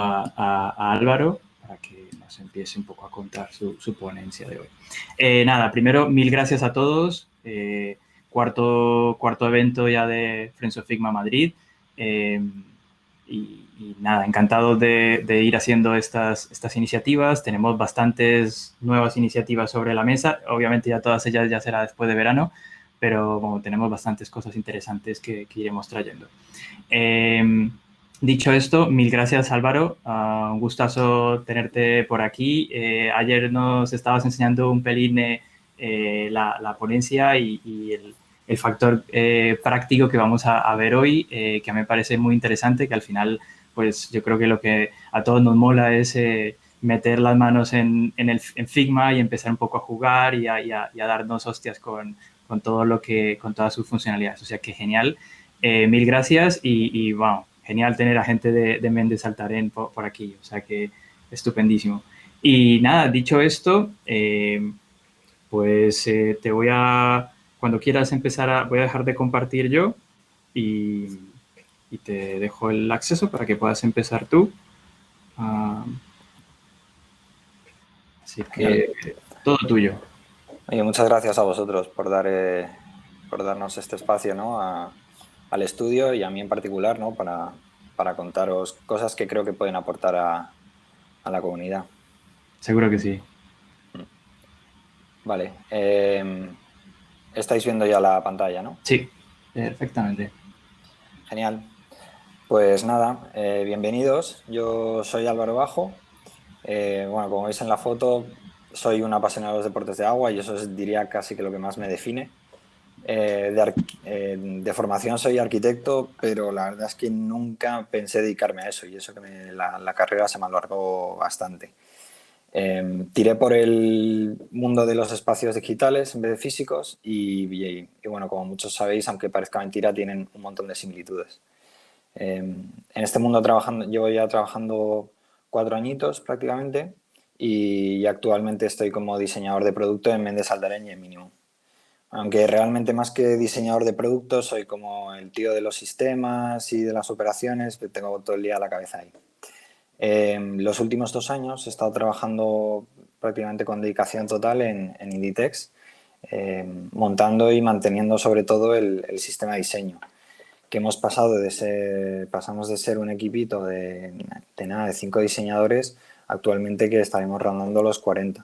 a Álvaro para que nos empiece un poco a contar su ponencia de hoy. Nada, primero, mil gracias a todos. Cuarto evento ya de Friends of Figma Madrid. Y nada, encantados de ir haciendo estas iniciativas. Tenemos bastantes nuevas iniciativas sobre la mesa. Obviamente ya todas ellas ya será después de verano, pero bueno, tenemos bastantes cosas interesantes que iremos trayendo. Dicho esto, mil gracias Álvaro, un gustazo tenerte por aquí. Ayer nos estabas enseñando un pelín la ponencia y el factor práctico que vamos a ver hoy, que me parece muy interesante, que al final pues yo creo que lo que a todos nos mola es meter las manos en Figma y empezar un poco a jugar y a darnos hostias con todo con todas sus funcionalidades. O sea que genial. Mil gracias y wow, genial tener a gente de Méndez Saltarén por aquí, o sea que estupendísimo. Y nada, dicho esto, pues cuando quieras empezar, voy a dejar de compartir yo y, y te dejo el acceso para que puedas empezar tú. Así que todo tuyo. Oye, muchas gracias a vosotros por darnos este espacio, ¿no? al estudio y a mí en particular, ¿no? para contaros cosas que creo que pueden aportar a la comunidad. Seguro que sí. Vale. Estáis viendo ya la pantalla, ¿no? Sí, perfectamente. Genial. Pues nada, bienvenidos. Yo soy Álvaro Bajo. Bueno, como veis en la foto, soy un apasionado de los deportes de agua y eso diría casi que lo que más me define. De formación soy arquitecto, pero la verdad es que nunca pensé dedicarme a eso y eso que la carrera se me alargó bastante. Tiré por el mundo de los espacios digitales en vez de físicos y bueno, como muchos sabéis, aunque parezca mentira, tienen un montón de similitudes. En este mundo llevo ya trabajando 4 añitos prácticamente y actualmente estoy como diseñador de producto en Méndez Saltarén y en Minimum. Aunque realmente más que diseñador de productos soy como el tío de los sistemas y de las operaciones, que tengo todo el día la cabeza ahí. Los últimos 2 años he estado trabajando prácticamente con dedicación total en Inditex, montando y manteniendo sobre todo el sistema de diseño, que pasamos de ser un equipito de 5 diseñadores, actualmente que estaremos rondando los 40.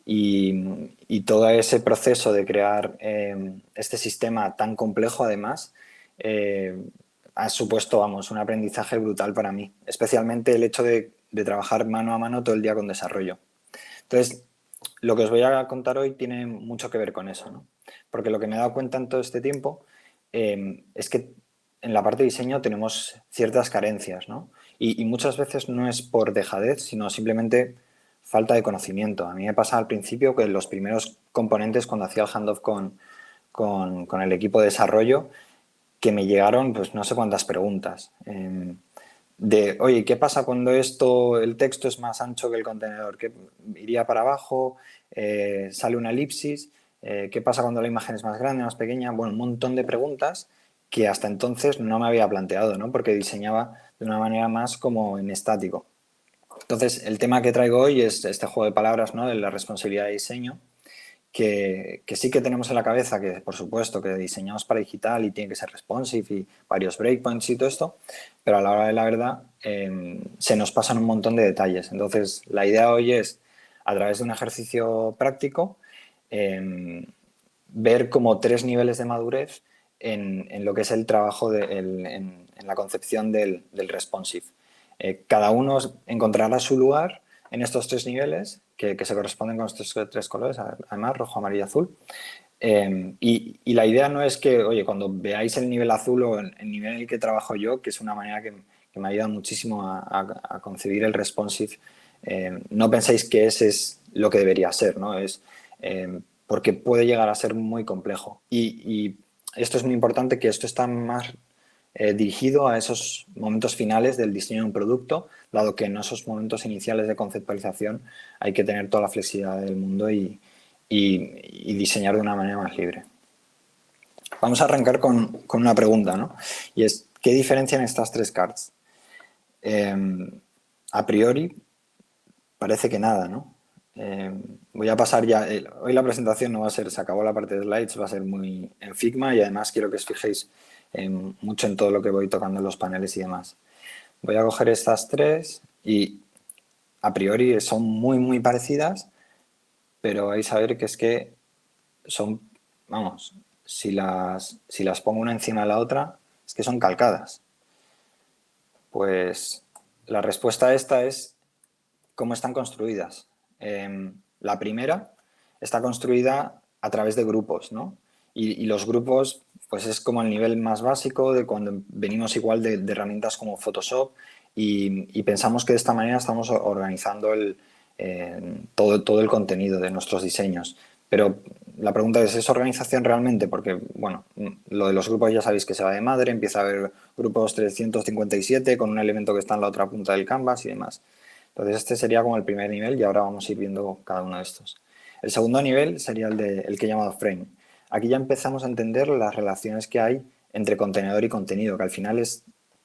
Y todo ese proceso de crear este sistema tan complejo, además, ha supuesto, vamos, un aprendizaje brutal para mí, especialmente el hecho de trabajar mano a mano todo el día con desarrollo. Entonces, lo que os voy a contar hoy tiene mucho que ver con eso, ¿no? Porque lo que me he dado cuenta en todo este tiempo es que en la parte de diseño tenemos ciertas carencias, ¿no? Y muchas veces no es por dejadez, sino simplemente falta de conocimiento. A mí me pasa al principio que los primeros componentes, cuando hacía el handoff con el equipo de desarrollo, que me llegaron pues no sé cuántas preguntas. Oye, ¿qué pasa cuando el texto es más ancho que el contenedor? ¿Qué iría para abajo? ¿Sale una elipsis? ¿Qué pasa cuando la imagen es más grande, más pequeña? Bueno, un montón de preguntas que hasta entonces no me había planteado, ¿no? Porque diseñaba de una manera más como en estático. Entonces, el tema que traigo hoy es este juego de palabras, ¿no? De la responsabilidad de diseño, que sí que tenemos en la cabeza que, por supuesto, que diseñamos para digital y tiene que ser responsive y varios breakpoints y todo esto, pero a la hora de la verdad se nos pasan un montón de detalles. Entonces, la idea hoy es, a través de un ejercicio práctico, ver como 3 niveles de madurez en lo que es el trabajo en la concepción del responsive. Cada uno encontrará su lugar en estos 3 niveles que se corresponden con estos 3 colores, además rojo, amarillo y azul. Y la idea no es que, oye, cuando veáis el nivel azul o el nivel en el que trabajo yo, que es una manera que me ayuda muchísimo a concebir el responsive, no penséis que ese es lo que debería ser, ¿no? Porque puede llegar a ser muy complejo. Y esto es muy importante, que esto está más dirigido a esos momentos finales del diseño de un producto, dado que en esos momentos iniciales de conceptualización hay que tener toda la flexibilidad del mundo y diseñar de una manera más libre. Vamos a arrancar con una pregunta, ¿no? Y es, ¿qué diferencian estas 3 cards? a priori parece que nada, ¿no? Voy a pasar ya, hoy la presentación no va a ser, se acabó la parte de slides, va a ser muy en Figma y además quiero que os fijéis mucho en todo lo que voy tocando en los paneles y demás. Voy a coger estas tres y a priori son muy parecidas, pero vais a ver que es que son, vamos, si las pongo una encima de la otra, es que son calcadas. Pues la respuesta a esta es cómo están construidas. La primera está construida a través de grupos, ¿no? Y los grupos, pues es como el nivel más básico de cuando venimos igual de herramientas como Photoshop y pensamos que de esta manera estamos organizando todo el contenido de nuestros diseños. Pero la pregunta ¿es organización realmente? Porque, bueno, lo de los grupos ya sabéis que se va de madre, empieza a haber grupos 357 con un elemento que está en la otra punta del canvas y demás. Entonces este sería como el primer nivel y ahora vamos a ir viendo cada uno de estos. El segundo nivel sería el que he llamado frame. Aquí ya empezamos a entender las relaciones que hay entre contenedor y contenido, que al final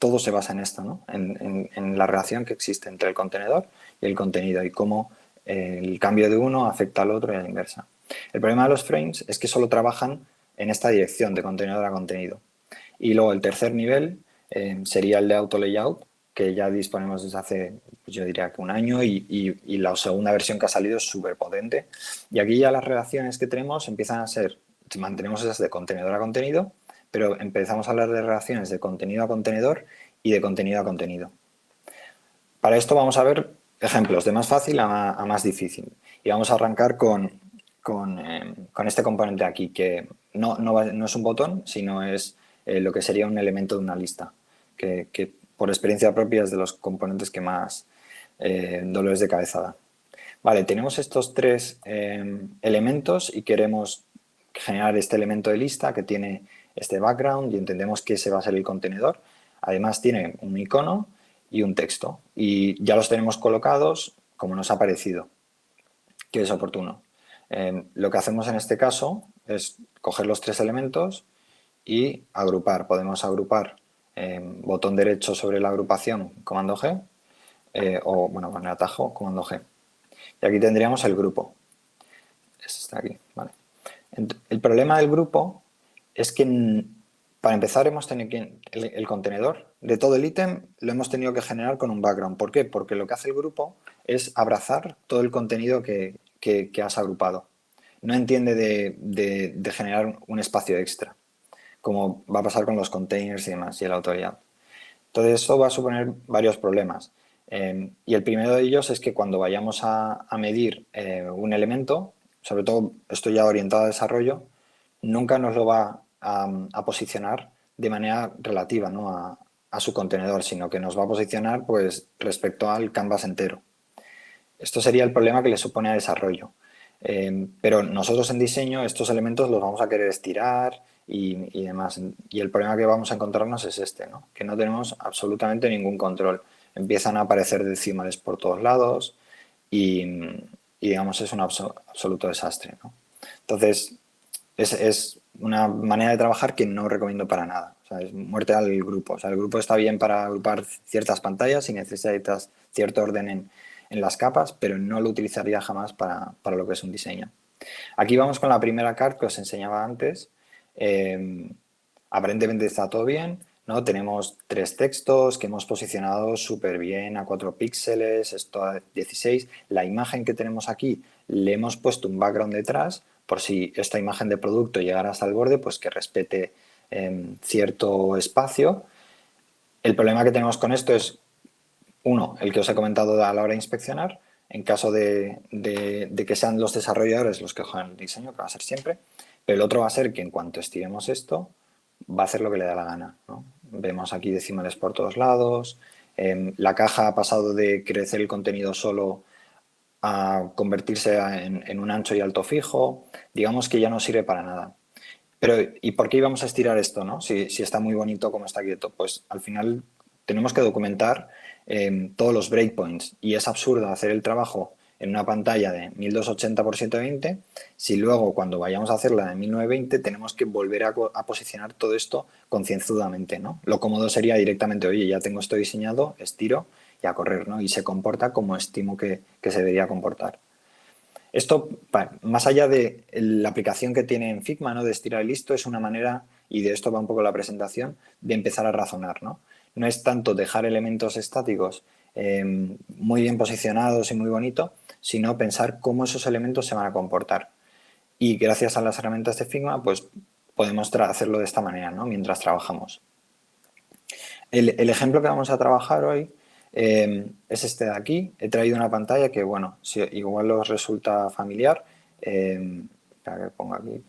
todo se basa en esto, ¿no? En la relación que existe entre el contenedor y el contenido y cómo el cambio de uno afecta al otro y a la inversa. El problema de los frames es que solo trabajan en esta dirección de contenedor a contenido. Y luego el tercer nivel sería el de auto layout, que ya disponemos desde hace, pues yo diría que un año y la segunda versión que ha salido es súper potente. Y aquí ya las relaciones que tenemos empiezan a ser, mantenemos esas de contenedor a contenido, pero empezamos a hablar de relaciones de contenido a contenedor y de contenido a contenido. Para esto vamos a ver ejemplos de más fácil a más difícil. Y vamos a arrancar con este componente aquí, que no es un botón, sino es lo que sería un elemento de una lista, que por experiencia propia es de los componentes que más dolores de cabeza da. Vale, tenemos estos tres elementos y queremos generar este elemento de lista que tiene este background y entendemos que ese va a ser el contenedor. Además tiene un icono y un texto y ya los tenemos colocados como nos ha parecido, que es oportuno. Lo que hacemos en este caso es coger los tres elementos y agrupar. Podemos agrupar botón derecho sobre la agrupación, comando G, o bueno, con el atajo, comando G. Y aquí tendríamos el grupo. Este está aquí, vale. El problema del grupo es que para empezar hemos tenido que el contenedor de todo el ítem lo hemos tenido que generar con un background. ¿Por qué? Porque lo que hace el grupo es abrazar todo el contenido que has agrupado. No entiende de generar un espacio extra, como va a pasar con los containers y demás, y el autoridad. Entonces, eso va a suponer varios problemas. Y el primero de ellos es que cuando vayamos a medir un elemento, sobre todo esto ya orientado a desarrollo, nunca nos lo va a posicionar de manera relativa, ¿no? a su contenedor, sino que nos va a posicionar pues, respecto al canvas entero. Esto sería el problema que le supone a desarrollo. Pero nosotros en diseño estos elementos los vamos a querer estirar y demás. Y el problema que vamos a encontrarnos es este, ¿no? Que no tenemos absolutamente ningún control. Empiezan a aparecer decimales por todos lados y digamos, es un absoluto desastre, ¿no? Entonces, es una manera de trabajar que no recomiendo para nada. O sea, es muerte al grupo. O sea, el grupo está bien para agrupar ciertas pantallas y necesitas cierto orden en las capas, pero no lo utilizaría jamás para lo que es un diseño. Aquí vamos con la primera card que os enseñaba antes. Aparentemente está todo bien, ¿no? Tenemos tres textos que hemos posicionado súper bien a 4 píxeles, esto a 16. La imagen que tenemos aquí le hemos puesto un background detrás por si esta imagen de producto llegara hasta el borde, pues que respete cierto espacio. El problema que tenemos con esto es, uno, el que os he comentado a la hora de inspeccionar, en caso de que sean los desarrolladores los que juegan el diseño, que va a ser siempre, pero el otro va a ser que en cuanto estiremos esto, va a hacer lo que le da la gana, ¿no? Vemos aquí decimales por todos lados, la caja ha pasado de crecer el contenido solo a convertirse en un ancho y alto fijo, digamos que ya no sirve para nada. Pero, ¿y por qué íbamos a estirar esto, no? Si está muy bonito como está quieto. Pues al final tenemos que documentar todos los breakpoints y es absurdo hacer el trabajo en una pantalla de 1280 x 720 si luego cuando vayamos a hacerla de 1920 tenemos que volver a posicionar todo esto concienzudamente, ¿no? Lo cómodo sería directamente, oye, ya tengo esto diseñado, estiro y a correr, ¿no? Y se comporta como estimo que se debería comportar. Esto, más allá de la aplicación que tiene en Figma, ¿no? De estirar y listo, es una manera, y de esto va un poco la presentación, de empezar a razonar, ¿no? No es tanto dejar elementos estáticos muy bien posicionados y muy bonito, sino pensar cómo esos elementos se van a comportar. Y gracias a las herramientas de Figma, pues podemos hacerlo de esta manera, ¿no? Mientras trabajamos. El ejemplo que vamos a trabajar hoy es este de aquí. He traído una pantalla que, bueno, si igual os resulta familiar. Espera que pongo aquí.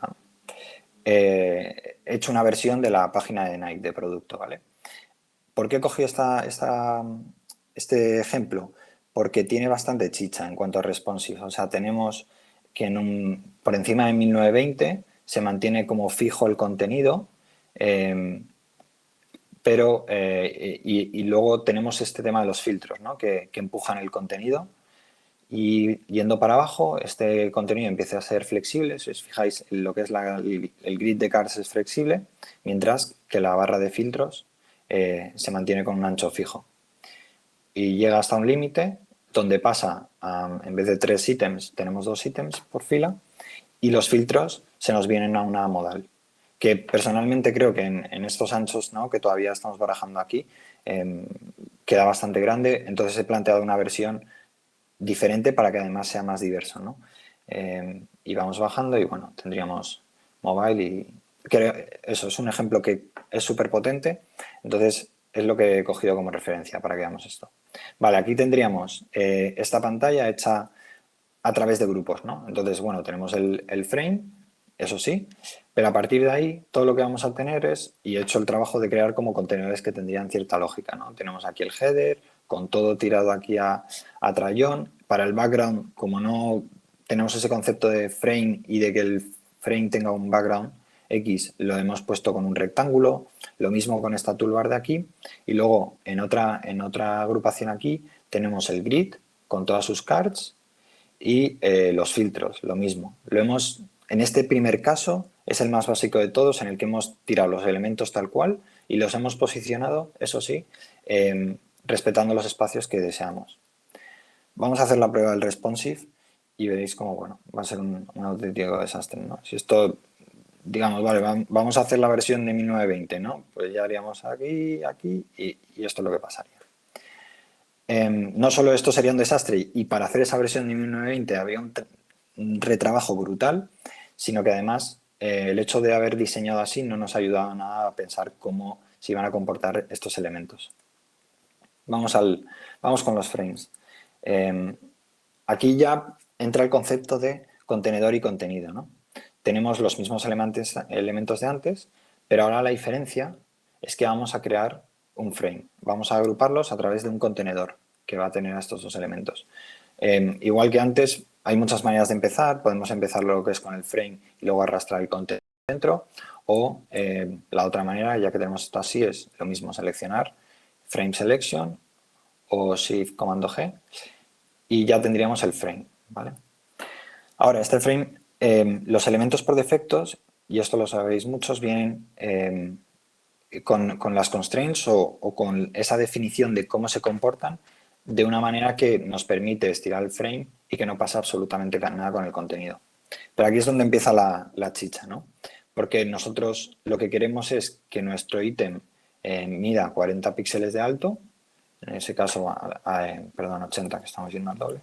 He hecho una versión de la página de Nike de producto, ¿vale? ¿Por qué he cogido este ejemplo? Porque tiene bastante chicha en cuanto a responsive. O sea, tenemos que por encima de 1920 se mantiene como fijo el contenido, pero y luego tenemos este tema de los filtros, ¿no? que empujan el contenido. Y yendo para abajo, este contenido empieza a ser flexible. Si os fijáis, lo que es el grid de cards es flexible, mientras que la barra de filtros se mantiene con un ancho fijo. Y llega hasta un límite donde pasa, en vez de 3 ítems, tenemos 2 ítems por fila, y los filtros se nos vienen a una modal, que personalmente creo que en estos anchos, ¿no? Que todavía estamos barajando aquí, queda bastante grande. Entonces he planteado una versión diferente para que además sea más diverso, ¿no? Y vamos bajando y, bueno, tendríamos mobile y creo, eso es un ejemplo que es súper potente. Entonces es lo que he cogido como referencia para que veamos esto. Vale, aquí tendríamos esta pantalla hecha a través de grupos, ¿no? Entonces, bueno, tenemos el frame, eso sí, pero a partir de ahí todo lo que vamos a tener es, y he hecho el trabajo de crear como contenedores que tendrían cierta lógica, ¿no? Tenemos aquí el header, con todo tirado aquí a trayón. Para el background, como no tenemos ese concepto de frame y de que el frame tenga un background X, lo hemos puesto con un rectángulo. Lo mismo con esta toolbar de aquí. Y luego en otra agrupación aquí tenemos el grid con todas sus cards y los filtros, lo mismo. En este primer caso es el más básico de todos, en el que hemos tirado los elementos tal cual y los hemos posicionado, eso sí, respetando los espacios que deseamos. Vamos a hacer la prueba del responsive y veréis cómo, bueno, va a ser un auténtico desastre, ¿no? Si esto, digamos, vale, vamos a hacer la versión de 1920, ¿no? Pues ya haríamos aquí, aquí y esto es lo que pasaría. No solo esto sería un desastre y para hacer esa versión de 1920 había un retrabajo brutal, sino que además el hecho de haber diseñado así no nos ayudaba nada a pensar cómo se iban a comportar estos elementos. Vamos con los frames. Aquí ya entra el concepto de contenedor y contenido, ¿no? Tenemos los mismos elementos de antes, pero ahora la diferencia es que vamos a crear un frame. Vamos a agruparlos a través de un contenedor que va a tener a estos dos elementos. Igual que antes, hay muchas maneras de empezar. Podemos empezar lo que es con el frame y luego arrastrar el contenido dentro. O la otra manera, ya que tenemos esto así, es lo mismo, seleccionar frame selection o shift comando G y ya tendríamos el frame, ¿vale? Ahora, este frame, los elementos por defectos, y esto lo sabéis muchos, vienen con las constraints o con esa definición de cómo se comportan de una manera que nos permite estirar el frame y que no pasa absolutamente nada con el contenido. Pero aquí es donde empieza la chicha, ¿no? Porque nosotros lo que queremos es que nuestro ítem mida 40 píxeles de alto, en ese caso, perdón, 80, que estamos yendo al doble.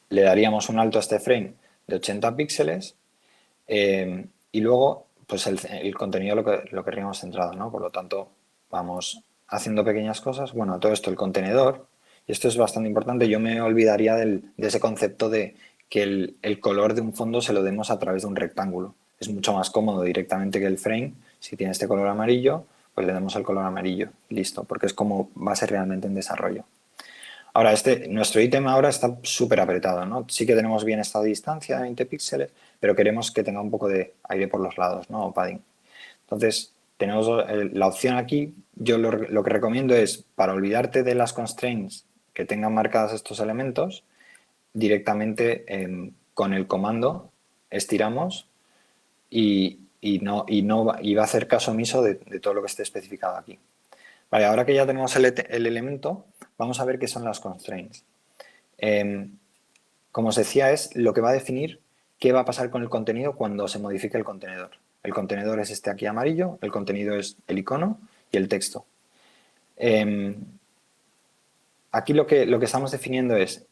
Le daríamos un alto a este frame de 80 píxeles y luego pues el contenido lo querríamos centrado, ¿no? Por lo tanto, vamos haciendo pequeñas cosas. Bueno, todo esto, el contenedor, y esto es bastante importante, yo me olvidaría de ese concepto de que el color de un fondo se lo demos a través de un rectángulo. Es mucho más cómodo directamente que el frame, si tiene este color amarillo, pues le damos el color amarillo, listo, porque es como va a ser realmente en desarrollo. Ahora, nuestro ítem ahora está súper apretado, ¿no? Sí que tenemos bien esta distancia de 20 píxeles, pero queremos que tenga un poco de aire por los lados, ¿no? O padding. Entonces, tenemos la opción aquí. Yo lo que recomiendo es, para olvidarte de las constraints que tengan marcadas estos elementos, directamente con el comando estiramos y va a hacer caso omiso de todo lo que esté especificado aquí. Vale, ahora que ya tenemos el elemento, vamos a ver qué son las constraints. Como os decía, es lo que va a definir qué va a pasar con el contenido cuando se modifique el contenedor. El contenedor es este aquí amarillo, el contenido es el icono y el texto. Aquí lo que estamos definiendo es,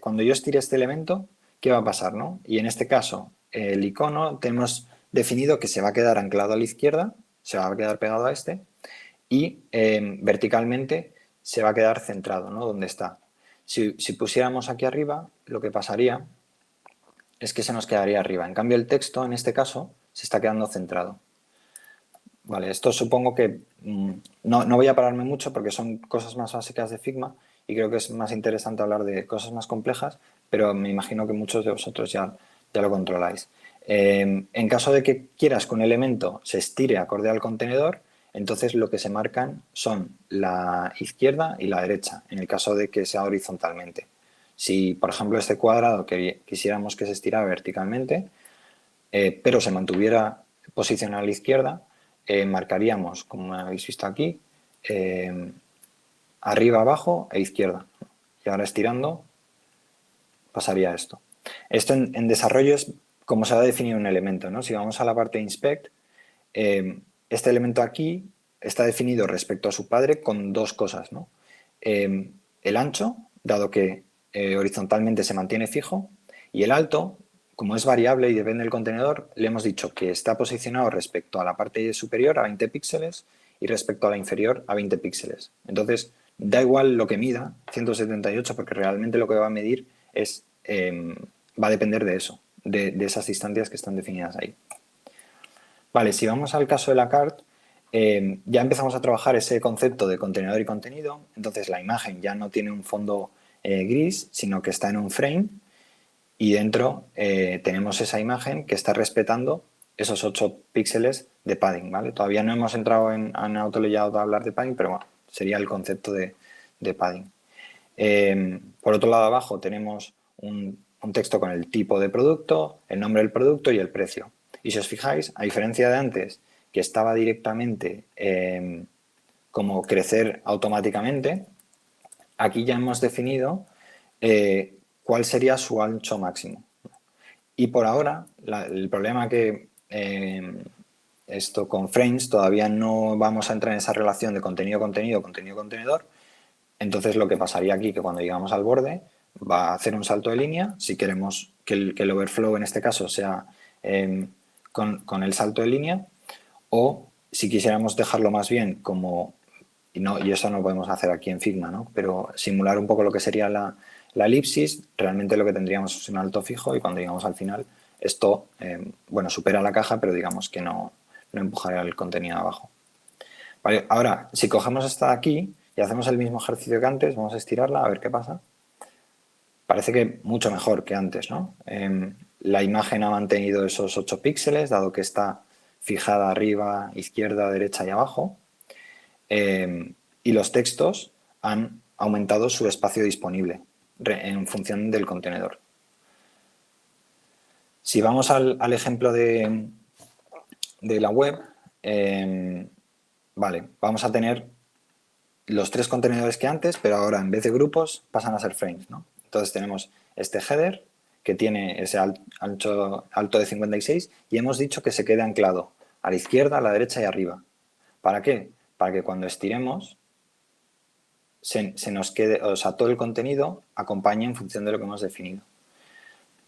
cuando yo estire este elemento, ¿qué va a pasar, no? Y en este caso, el icono tenemos definido que se va a quedar anclado a la izquierda, se va a quedar pegado a este, y verticalmente se va a quedar centrado, ¿no? Donde está. Si pusiéramos aquí arriba, lo que pasaría es que se nos quedaría arriba. En cambio, el texto, en este caso, se está quedando centrado. Vale, esto supongo que no voy a pararme mucho porque son cosas más básicas de Figma y creo que es más interesante hablar de cosas más complejas, pero me imagino que muchos de vosotros ya lo controláis. En caso de que quieras que un elemento se estire acorde al contenedor, entonces lo que se marcan son la izquierda y la derecha, en el caso de que sea horizontalmente. Si, por ejemplo, este cuadrado quisiéramos que se estirara verticalmente, pero se mantuviera posicionado a la izquierda, marcaríamos, como habéis visto aquí, arriba, abajo e izquierda. Y ahora estirando pasaría esto. Esto en desarrollo es como se va a definir un elemento, ¿no? Si vamos a la parte de inspect, este elemento aquí está definido respecto a su padre con dos cosas, ¿no? El ancho, dado que horizontalmente se mantiene fijo, y el alto, como es variable y depende del contenedor, le hemos dicho que está posicionado respecto a la parte superior a 20 píxeles y respecto a la inferior a 20 píxeles. Entonces, da igual lo que mida, 178, porque realmente lo que va a medir va a depender de eso, de esas distancias que están definidas ahí. Vale, si vamos al caso de la cart, ya empezamos a trabajar ese concepto de contenedor y contenido, entonces la imagen ya no tiene un fondo gris, sino que está en un frame y dentro tenemos esa imagen que está respetando esos 8 píxeles de padding, ¿vale? Todavía no hemos entrado en Auto Layout a hablar de padding, pero bueno, sería el concepto de padding. Por otro lado, abajo tenemos un texto con el tipo de producto, el nombre del producto y el precio. Y si os fijáis, a diferencia de antes, que estaba directamente como crecer automáticamente, aquí ya hemos definido cuál sería su ancho máximo. Y por ahora, el problema que esto con frames todavía no vamos a entrar en esa relación de contenido-contenido, contenido-contenedor. Entonces lo que pasaría aquí, que cuando llegamos al borde, va a hacer un salto de línea. Si queremos que el overflow en este caso sea con el salto de línea, o si quisiéramos dejarlo más bien como, y eso no lo podemos hacer aquí en Figma, ¿no? Pero simular un poco lo que sería la elipsis, realmente lo que tendríamos es un alto fijo y cuando llegamos al final, esto, bueno, supera la caja, pero digamos que no empujaría el contenido abajo. Vale, ahora, si cogemos esta de aquí y hacemos el mismo ejercicio que antes, vamos a estirarla a ver qué pasa. Parece que mucho mejor que antes, ¿no? La imagen ha mantenido esos 8 píxeles, dado que está fijada arriba, izquierda, derecha y abajo. Y los textos han aumentado su espacio disponible en función del contenedor. Si vamos al ejemplo de la web, vale, vamos a tener los 3 contenedores que antes, pero ahora en vez de grupos pasan a ser frames, ¿no? Entonces tenemos este header que tiene ese ancho alto de 56 y hemos dicho que se quede anclado a la izquierda, a la derecha y arriba. ¿Para qué? Para que cuando estiremos se nos quede, o sea, todo el contenido acompañe en función de lo que hemos definido.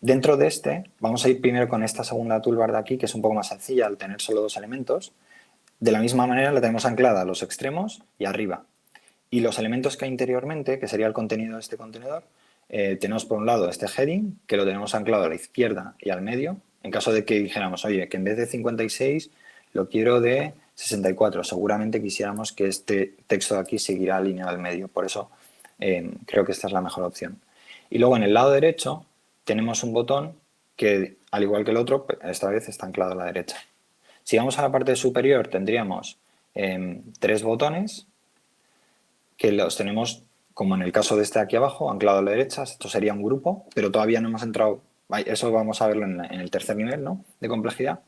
Dentro de vamos a ir primero con esta segunda toolbar de aquí, que es un poco más sencilla al tener solo 2 elementos. De la misma manera la tenemos anclada a los extremos y arriba. Y los elementos que hay interiormente, que sería el contenido de este contenedor, tenemos por un lado este heading, que lo tenemos anclado a la izquierda y al medio. En caso de que dijéramos, oye, que en vez de 56 lo quiero de 64, seguramente quisiéramos que este texto de aquí siguiera alineado al medio. Por eso creo que esta es la mejor opción. Y luego en el lado derecho tenemos un botón que, al igual que el otro, esta vez está anclado a la derecha. Si vamos a la parte superior tendríamos 3 botones que los tenemos, como en el caso de este de aquí abajo, anclado a la derecha. Esto sería un grupo, pero todavía no hemos entrado, eso vamos a verlo en el tercer nivel, ¿no?, de complejidad.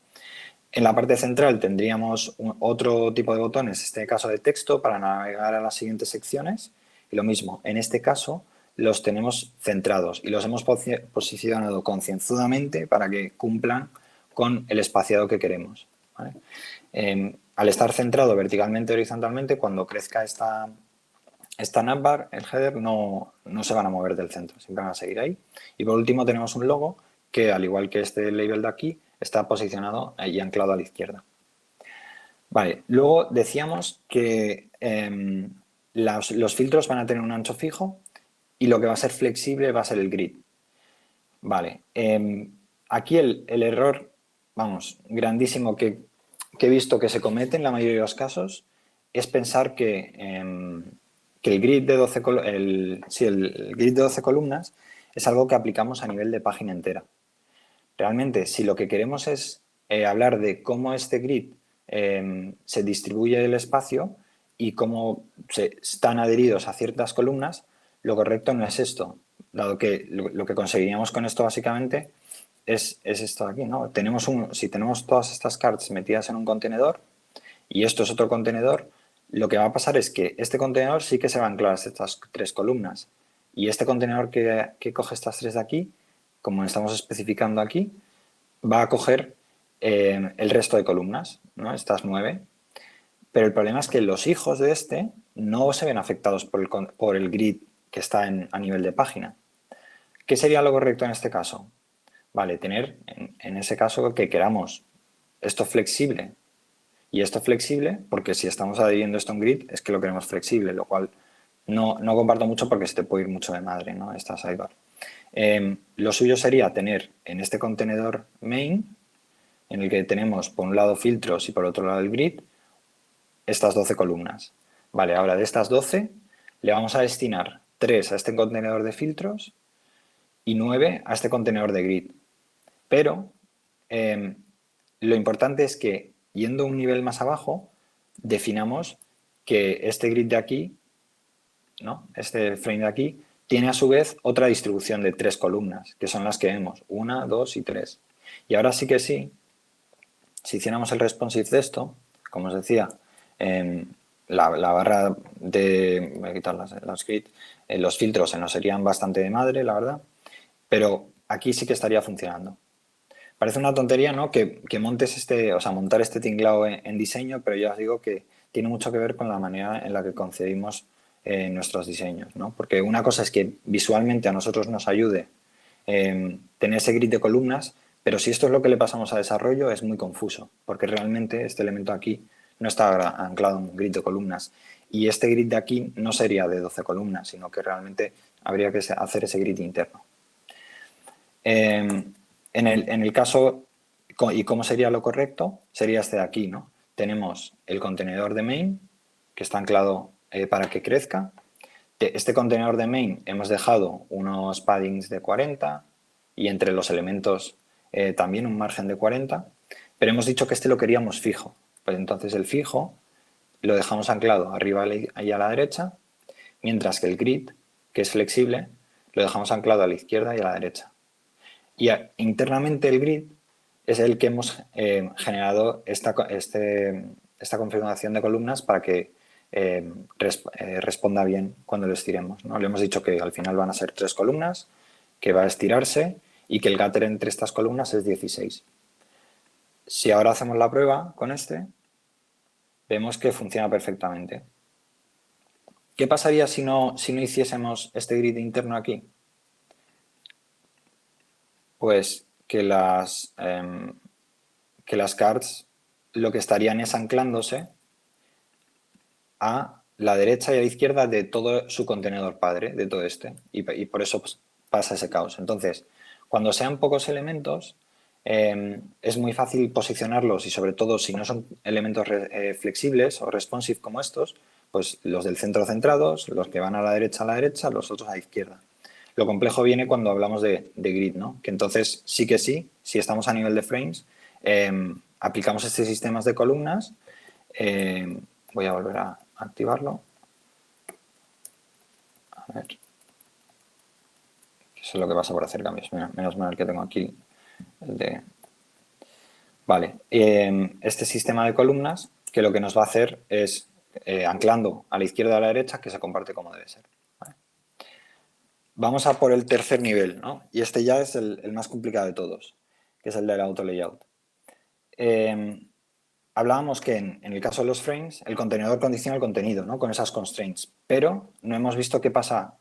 En la parte central tendríamos otro tipo de botones, en este caso de texto, para navegar a las siguientes secciones. Y lo mismo, en este caso los tenemos centrados y los hemos posicionado concienzudamente para que cumplan con el espaciado que queremos, ¿vale? Al estar centrado verticalmente o horizontalmente, cuando crezca esta navbar, el header, no se van a mover del centro, siempre van a seguir ahí. Y por último tenemos un logo que, al igual que este label de aquí, está posicionado y anclado a la izquierda. Vale, luego decíamos que los filtros van a tener un ancho fijo y lo que va a ser flexible va a ser el grid. Vale, aquí el error, vamos, grandísimo que he visto que se comete en la mayoría de los casos es pensar que el grid de 12 el grid de 12 columnas es algo que aplicamos a nivel de página entera. Realmente, si lo que queremos es hablar de cómo este grid se distribuye el espacio y cómo están adheridos a ciertas columnas, lo correcto no es esto, dado que lo que conseguiríamos con esto básicamente es esto de aquí, ¿no? Si tenemos todas estas cards metidas en un contenedor y esto es otro contenedor, lo que va a pasar es que este contenedor sí que se va a anclar a estas 3 columnas y este contenedor que coge estas 3 de aquí, como estamos especificando aquí, va a coger el resto de columnas, ¿no? Estas 9. Pero el problema es que los hijos de este no se ven afectados por el grid que está a nivel de página. ¿Qué sería lo correcto en este caso? Vale, tener en ese caso que queramos esto flexible y esto flexible, porque si estamos adhiriendo esto a un grid es que lo queremos flexible, lo cual no comparto mucho porque se te puede ir mucho de madre, ¿no? Esta sidebar. Lo suyo sería tener en este contenedor main, en el que tenemos por un lado filtros y por otro lado el grid, estas 12 columnas. Vale, ahora de estas 12 le vamos a destinar 3 a este contenedor de filtros y 9 a este contenedor de grid. Pero lo importante es que, yendo un nivel más abajo, definamos que este grid de aquí, ¿no? Este frame de aquí, tiene a su vez otra distribución de 3 columnas, que son las que vemos, 1, 2 y 3. Y ahora sí que sí, si hiciéramos el responsive de esto, como os decía, la barra de... Voy a quitar los grids, los filtros se nos serían bastante de madre, la verdad, pero aquí sí que estaría funcionando. Parece una tontería, ¿no? Que montes montar este tinglado en diseño, pero ya os digo que tiene mucho que ver con la manera en la que concebimos nuestros diseños, ¿no? Porque una cosa es que visualmente a nosotros nos ayude tener ese grid de columnas, pero si esto es lo que le pasamos a desarrollo es muy confuso, porque realmente este elemento aquí no está anclado en un grid de columnas y este grid de aquí no sería de 12 columnas, sino que realmente habría que hacer ese grid interno. En el caso, ¿y cómo sería lo correcto? Sería este de aquí, ¿no? Tenemos el contenedor de main, que está anclado para que crezca. Este contenedor de main hemos dejado unos paddings de 40 y entre los elementos también un margen de 40, pero hemos dicho que este lo queríamos fijo. Pues entonces el fijo lo dejamos anclado arriba y a la derecha, mientras que el grid, que es flexible, lo dejamos anclado a la izquierda y a la derecha. Y internamente el grid es el que hemos generado esta configuración de columnas para que responda bien cuando lo estiremos, ¿no? Le hemos dicho que al final van a ser 3 columnas, que va a estirarse y que el gáter entre estas columnas es 16. Si ahora hacemos la prueba con este, vemos que funciona perfectamente. ¿Qué pasaría si no hiciésemos este grid interno aquí? Pues que las cards lo que estarían es anclándose a la derecha y a la izquierda de todo su contenedor padre, de todo este, y por eso pues, pasa ese caos. Entonces, cuando sean pocos elementos, es muy fácil posicionarlos y sobre todo si no son elementos flexibles o responsive como estos, pues los del centro centrados, los que van a la derecha, los otros a la izquierda. Lo complejo viene cuando hablamos de grid, ¿no? Que entonces sí que sí, si estamos a nivel de frames, aplicamos este sistema de columnas. Voy a volver a activarlo. A ver. Eso es lo que pasa por hacer cambios. Mira, menos mal que tengo aquí el de... Vale, este sistema de columnas que lo que nos va a hacer es, anclando a la izquierda y a la derecha, que se comparte como debe ser. ¿Vale? Vamos a por el tercer nivel, ¿no? Y este ya es el más complicado de todos, que es el del auto layout. Hablábamos que en el caso de los frames, el contenedor condiciona el contenido, ¿no? Con esas constraints, pero no hemos visto qué pasa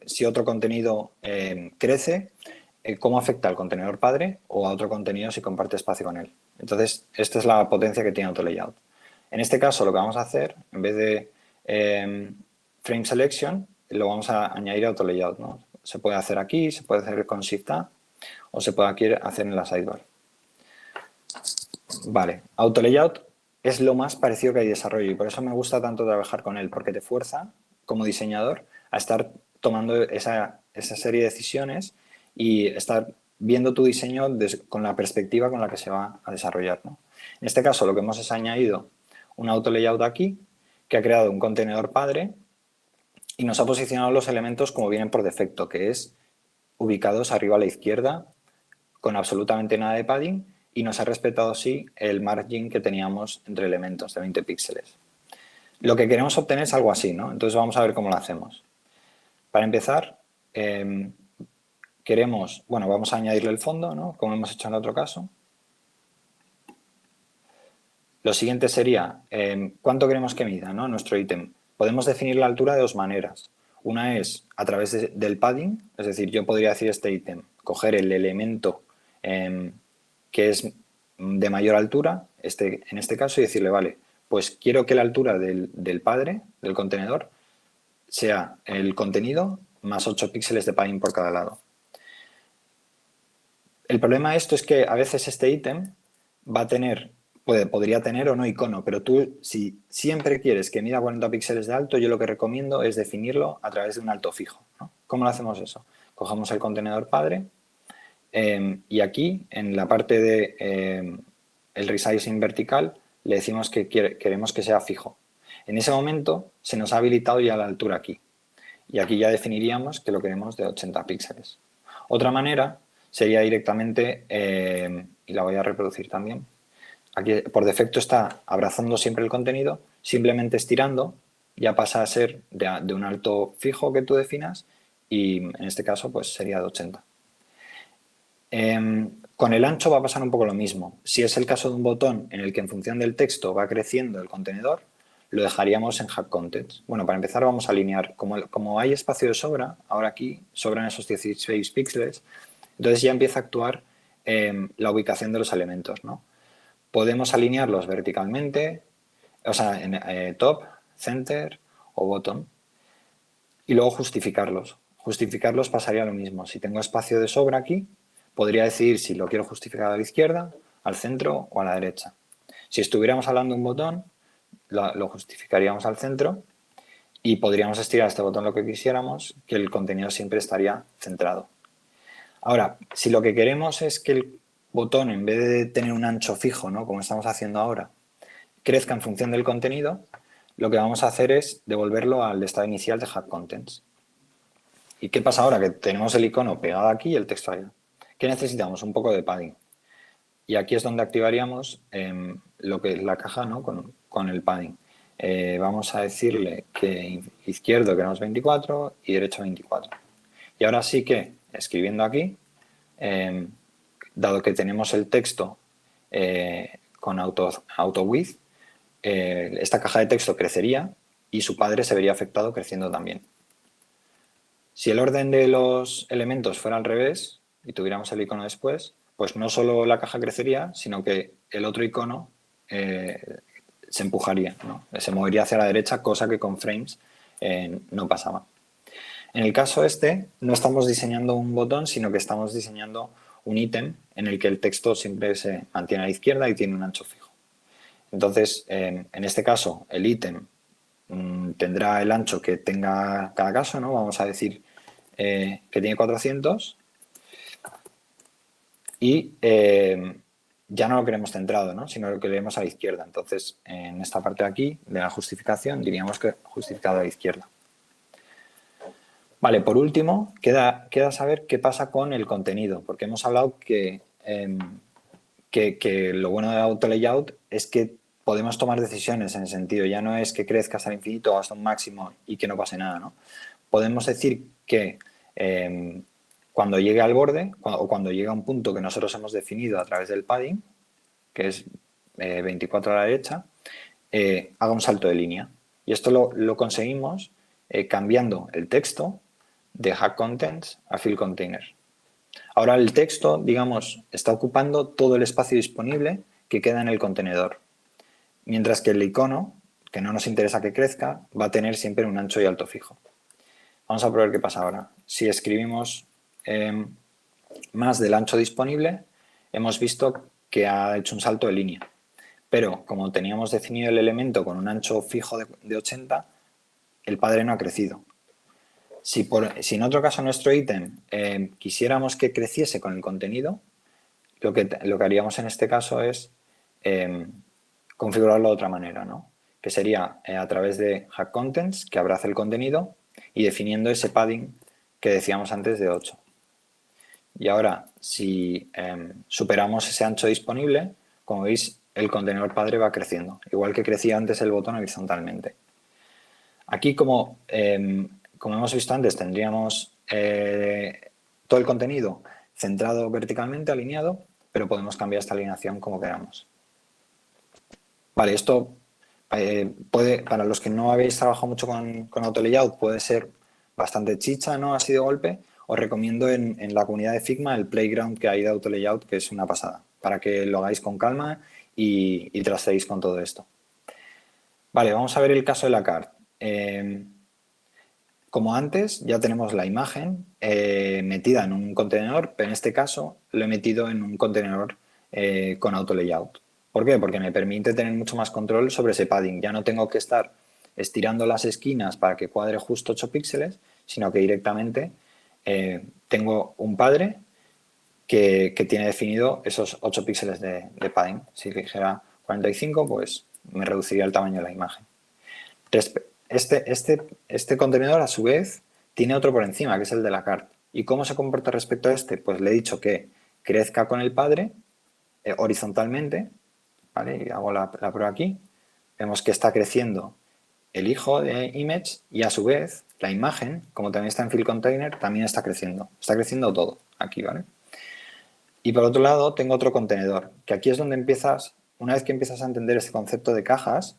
si otro contenido crece, cómo afecta al contenedor padre o a otro contenido si comparte espacio con él. Entonces, esta es la potencia que tiene AutoLayout. En este caso, lo que vamos a hacer, en vez de Frame Selection, lo vamos a añadir a AutoLayout, ¿no? Se puede hacer aquí, se puede hacer con Shift-A o se puede aquí hacer en la sidebar. Vale, AutoLayout es lo más parecido que hay desarrollo y por eso me gusta tanto trabajar con él, porque te fuerza, como diseñador, a estar tomando esa serie de decisiones y estar viendo tu diseño con la perspectiva con la que se va a desarrollar, ¿no? En este caso, lo que hemos es añadido un AutoLayout aquí, que ha creado un contenedor padre y nos ha posicionado los elementos como vienen por defecto, que es ubicados arriba a la izquierda, con absolutamente nada de padding, y nos ha respetado así el margin que teníamos entre elementos de 20 píxeles. Lo que queremos obtener es algo así, ¿no? Entonces vamos a ver cómo lo hacemos. Para empezar, vamos a añadirle el fondo, ¿no? Como hemos hecho en el otro caso. Lo siguiente sería, ¿cuánto queremos que mida, ¿no? Nuestro ítem? Podemos definir la altura de dos maneras. Una es a través del padding, es decir, yo podría decir este ítem, coger el elemento que es de mayor altura, en este caso, y decirle, vale, pues quiero que la altura del padre, del contenedor, sea el contenido más 8 píxeles de padding por cada lado. El problema de esto es que a veces este ítem va a tener, podría tener o no icono, pero tú, si siempre quieres que mida 40 píxeles de alto, yo lo que recomiendo es definirlo a través de un alto fijo, ¿no? ¿Cómo lo hacemos eso? Cogemos el contenedor padre y aquí, en la parte de el resizing vertical, le decimos que queremos que sea fijo. En ese momento se nos ha habilitado ya la altura aquí. Y aquí ya definiríamos que lo queremos de 80 píxeles. Otra manera sería directamente, y la voy a reproducir también, aquí por defecto está abrazando siempre el contenido, simplemente estirando ya pasa a ser de un alto fijo que tú definas y en este caso pues sería de 80. Con el ancho va a pasar un poco lo mismo. Si es el caso de un botón en el que en función del texto va creciendo el contenedor, lo dejaríamos en Hack Contents. Bueno, para empezar vamos a alinear. Como hay espacio de sobra, ahora aquí sobran esos 16 píxeles, entonces ya empieza a actuar la ubicación de los elementos, ¿no? Podemos alinearlos verticalmente, o sea, en top, center o bottom, y luego justificarlos. Justificarlos pasaría lo mismo. Si tengo espacio de sobra aquí, podría decidir si lo quiero justificar a la izquierda, al centro o a la derecha. Si estuviéramos hablando de un botón, lo justificaríamos al centro y podríamos estirar este botón lo que quisiéramos, que el contenido siempre estaría centrado. Ahora, si lo que queremos es que el botón, en vez de tener un ancho fijo, ¿no?, como estamos haciendo ahora, crezca en función del contenido, lo que vamos a hacer es devolverlo al estado inicial de Hack Contents. ¿Y qué pasa ahora? Que tenemos el icono pegado aquí y el texto allá. ¿Qué necesitamos? Un poco de padding. Y aquí es donde activaríamos lo que es la caja, ¿no?, con el padding. Vamos a decirle que izquierdo queremos 24 y derecho 24. Y ahora sí que, escribiendo aquí, dado que tenemos el texto con auto width, esta caja de texto crecería y su padre se vería afectado creciendo también. Si el orden de los elementos fuera al revés y tuviéramos el icono después, pues no solo la caja crecería, sino que el otro icono se empujaría, ¿no? Se movería hacia la derecha, cosa que con frames no pasaba. En el caso este, no estamos diseñando un botón, sino que estamos diseñando un ítem en el que el texto siempre se mantiene a la izquierda y tiene un ancho fijo. Entonces, en este caso, el ítem tendrá el ancho que tenga cada caso, ¿no? Vamos a decir que tiene 400 y ya no lo queremos centrado, ¿no?, sino lo que queremos a la izquierda. Entonces, en esta parte de aquí, de la justificación, diríamos que justificado a la izquierda. Vale, por último, queda saber qué pasa con el contenido, porque hemos hablado que que lo bueno de Auto Layout es que podemos tomar decisiones en ese sentido. Ya no es que crezca hasta el infinito o hasta un máximo y que no pase nada, ¿no? Podemos decir que cuando llegue al borde o cuando llegue a un punto que nosotros hemos definido a través del padding, que es 24 a la derecha, haga un salto de línea. Y esto lo conseguimos cambiando el texto de Hack Contents a Fill Container. Ahora el texto, digamos, está ocupando todo el espacio disponible que queda en el contenedor, mientras que el icono, que no nos interesa que crezca, va a tener siempre un ancho y alto fijo. Vamos a probar qué pasa ahora. Si escribimos más del ancho disponible, hemos visto que ha hecho un salto de línea. Pero como teníamos definido el elemento con un ancho fijo de 80, el padre no ha crecido. Si en otro caso nuestro ítem quisiéramos que creciese con el contenido, lo que haríamos en este caso es configurarlo de otra manera, ¿no? Que sería a través de Hack Contents, que abrace el contenido, y definiendo ese padding que decíamos antes de 8. Y ahora, si superamos ese ancho disponible, como veis, el contenedor padre va creciendo, igual que crecía antes el botón horizontalmente. Aquí, como hemos visto antes, tendríamos todo el contenido centrado verticalmente, alineado, pero podemos cambiar esta alineación como queramos. Vale, esto para los que no habéis trabajado mucho con Auto Layout, puede ser bastante chicha, ¿no? Así de golpe. Os recomiendo en la comunidad de Figma el playground que hay de Auto Layout, que es una pasada, para que lo hagáis con calma y trasteéis con todo esto. Vale, vamos a ver el caso de la cart. Como antes, ya tenemos la imagen metida en un contenedor, pero en este caso lo he metido en un contenedor con Auto Layout. ¿Por qué? Porque me permite tener mucho más control sobre ese padding. Ya no tengo que estar estirando las esquinas para que cuadre justo 8 píxeles, sino que directamente tengo un padre que tiene definido esos 8 píxeles de padding. Si dijera 45, pues me reduciría el tamaño de la imagen. Este contenedor, a su vez, tiene otro por encima, que es el de la cart. ¿Y cómo se comporta respecto a este? Pues le he dicho que crezca con el padre horizontalmente, ¿vale? Y hago la prueba aquí. Vemos que está creciendo el hijo de image y a su vez la imagen, como también está en fill container, también está creciendo. Está creciendo todo aquí, ¿vale? Y por otro lado tengo otro contenedor, que aquí es donde empiezas, una vez que empiezas a entender este concepto de cajas,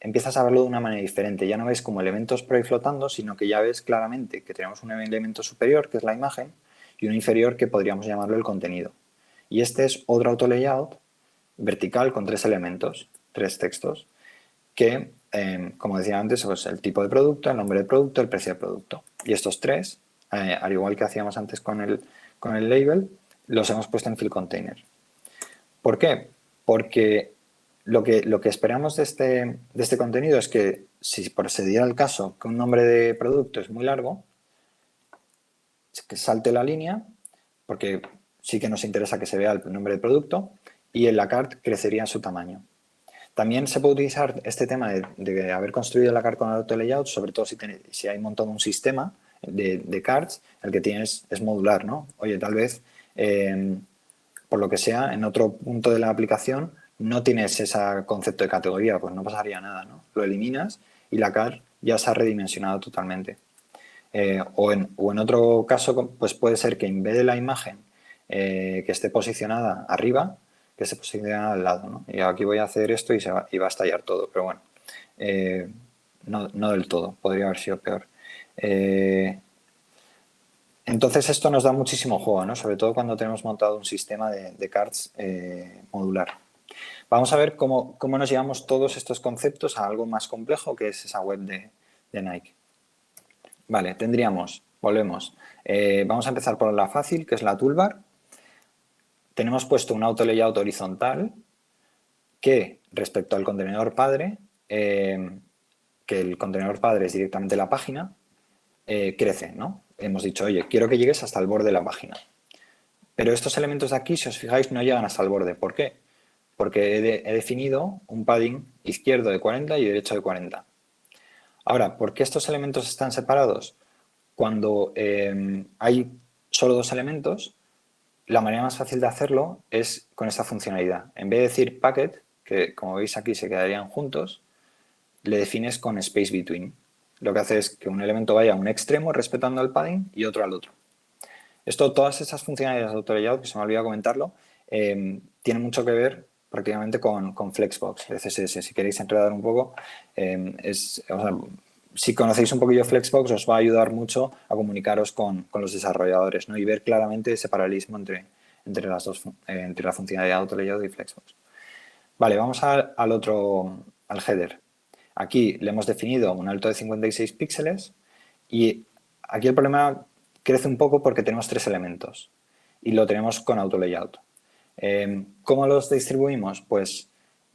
empiezas a verlo de una manera diferente. Ya no ves como elementos por ahí flotando, sino que ya ves claramente que tenemos un elemento superior, que es la imagen, y uno inferior que podríamos llamarlo el contenido. Y este es otro auto layout vertical con 3 elementos, 3 textos, que, como decía antes, pues el tipo de producto, el nombre del producto, el precio del producto. Y estos 3, al igual que hacíamos antes con el label, los hemos puesto en fill container. ¿Por qué? Porque lo que esperamos de este contenido es que, si se diera el caso que un nombre de producto es muy largo, que salte la línea, porque sí que nos interesa que se vea el nombre del producto, y en la cart crecería en su tamaño. También se puede utilizar este tema de haber construido la cart con Auto Layout, sobre todo si hay montado un sistema de carts, el que tienes es modular, ¿no? Oye, tal vez, por lo que sea, en otro punto de la aplicación no tienes ese concepto de categoría, pues no pasaría nada, ¿no? Lo eliminas y la cart ya se ha redimensionado totalmente. O en otro caso, pues puede ser que en vez de la imagen que esté posicionada arriba, que se posiciona al lado, ¿no? Y aquí voy a hacer esto y va a estallar todo, pero bueno, no del todo, podría haber sido peor. Entonces esto nos da muchísimo juego, ¿no? Sobre todo cuando tenemos montado un sistema de cards modular. Vamos a ver cómo nos llevamos todos estos conceptos a algo más complejo, que es esa web de Nike. Vale, volvemos. Vamos a empezar por la fácil, que es la toolbar. Tenemos puesto un auto layout horizontal que, respecto al contenedor padre, que el contenedor padre es directamente la página, crece, ¿no? Hemos dicho, oye, quiero que llegues hasta el borde de la página. Pero estos elementos de aquí, si os fijáis, no llegan hasta el borde. ¿Por qué? Porque he definido un padding izquierdo de 40 y derecho de 40. Ahora, ¿por qué estos elementos están separados? Cuando hay solo 2 elementos, la manera más fácil de hacerlo es con esta funcionalidad. En vez de decir packet, que como veis aquí se quedarían juntos, le defines con space between. Lo que hace es que un elemento vaya a un extremo respetando el padding y otro al otro. Todas esas funcionalidades de AutoLayout, que se me ha olvidado comentarlo, tienen mucho que ver prácticamente con Flexbox, de CSS. Si queréis enredar un poco, si conocéis un poquillo Flexbox, os va a ayudar mucho a comunicaros con los desarrolladores, ¿no? Y ver claramente ese paralelismo entre las dos, entre la funcionalidad de AutoLayout y Flexbox. Vale, vamos al header. Aquí le hemos definido un alto de 56 píxeles y aquí el problema crece un poco porque tenemos 3 elementos y lo tenemos con AutoLayout. ¿Cómo los distribuimos? Pues,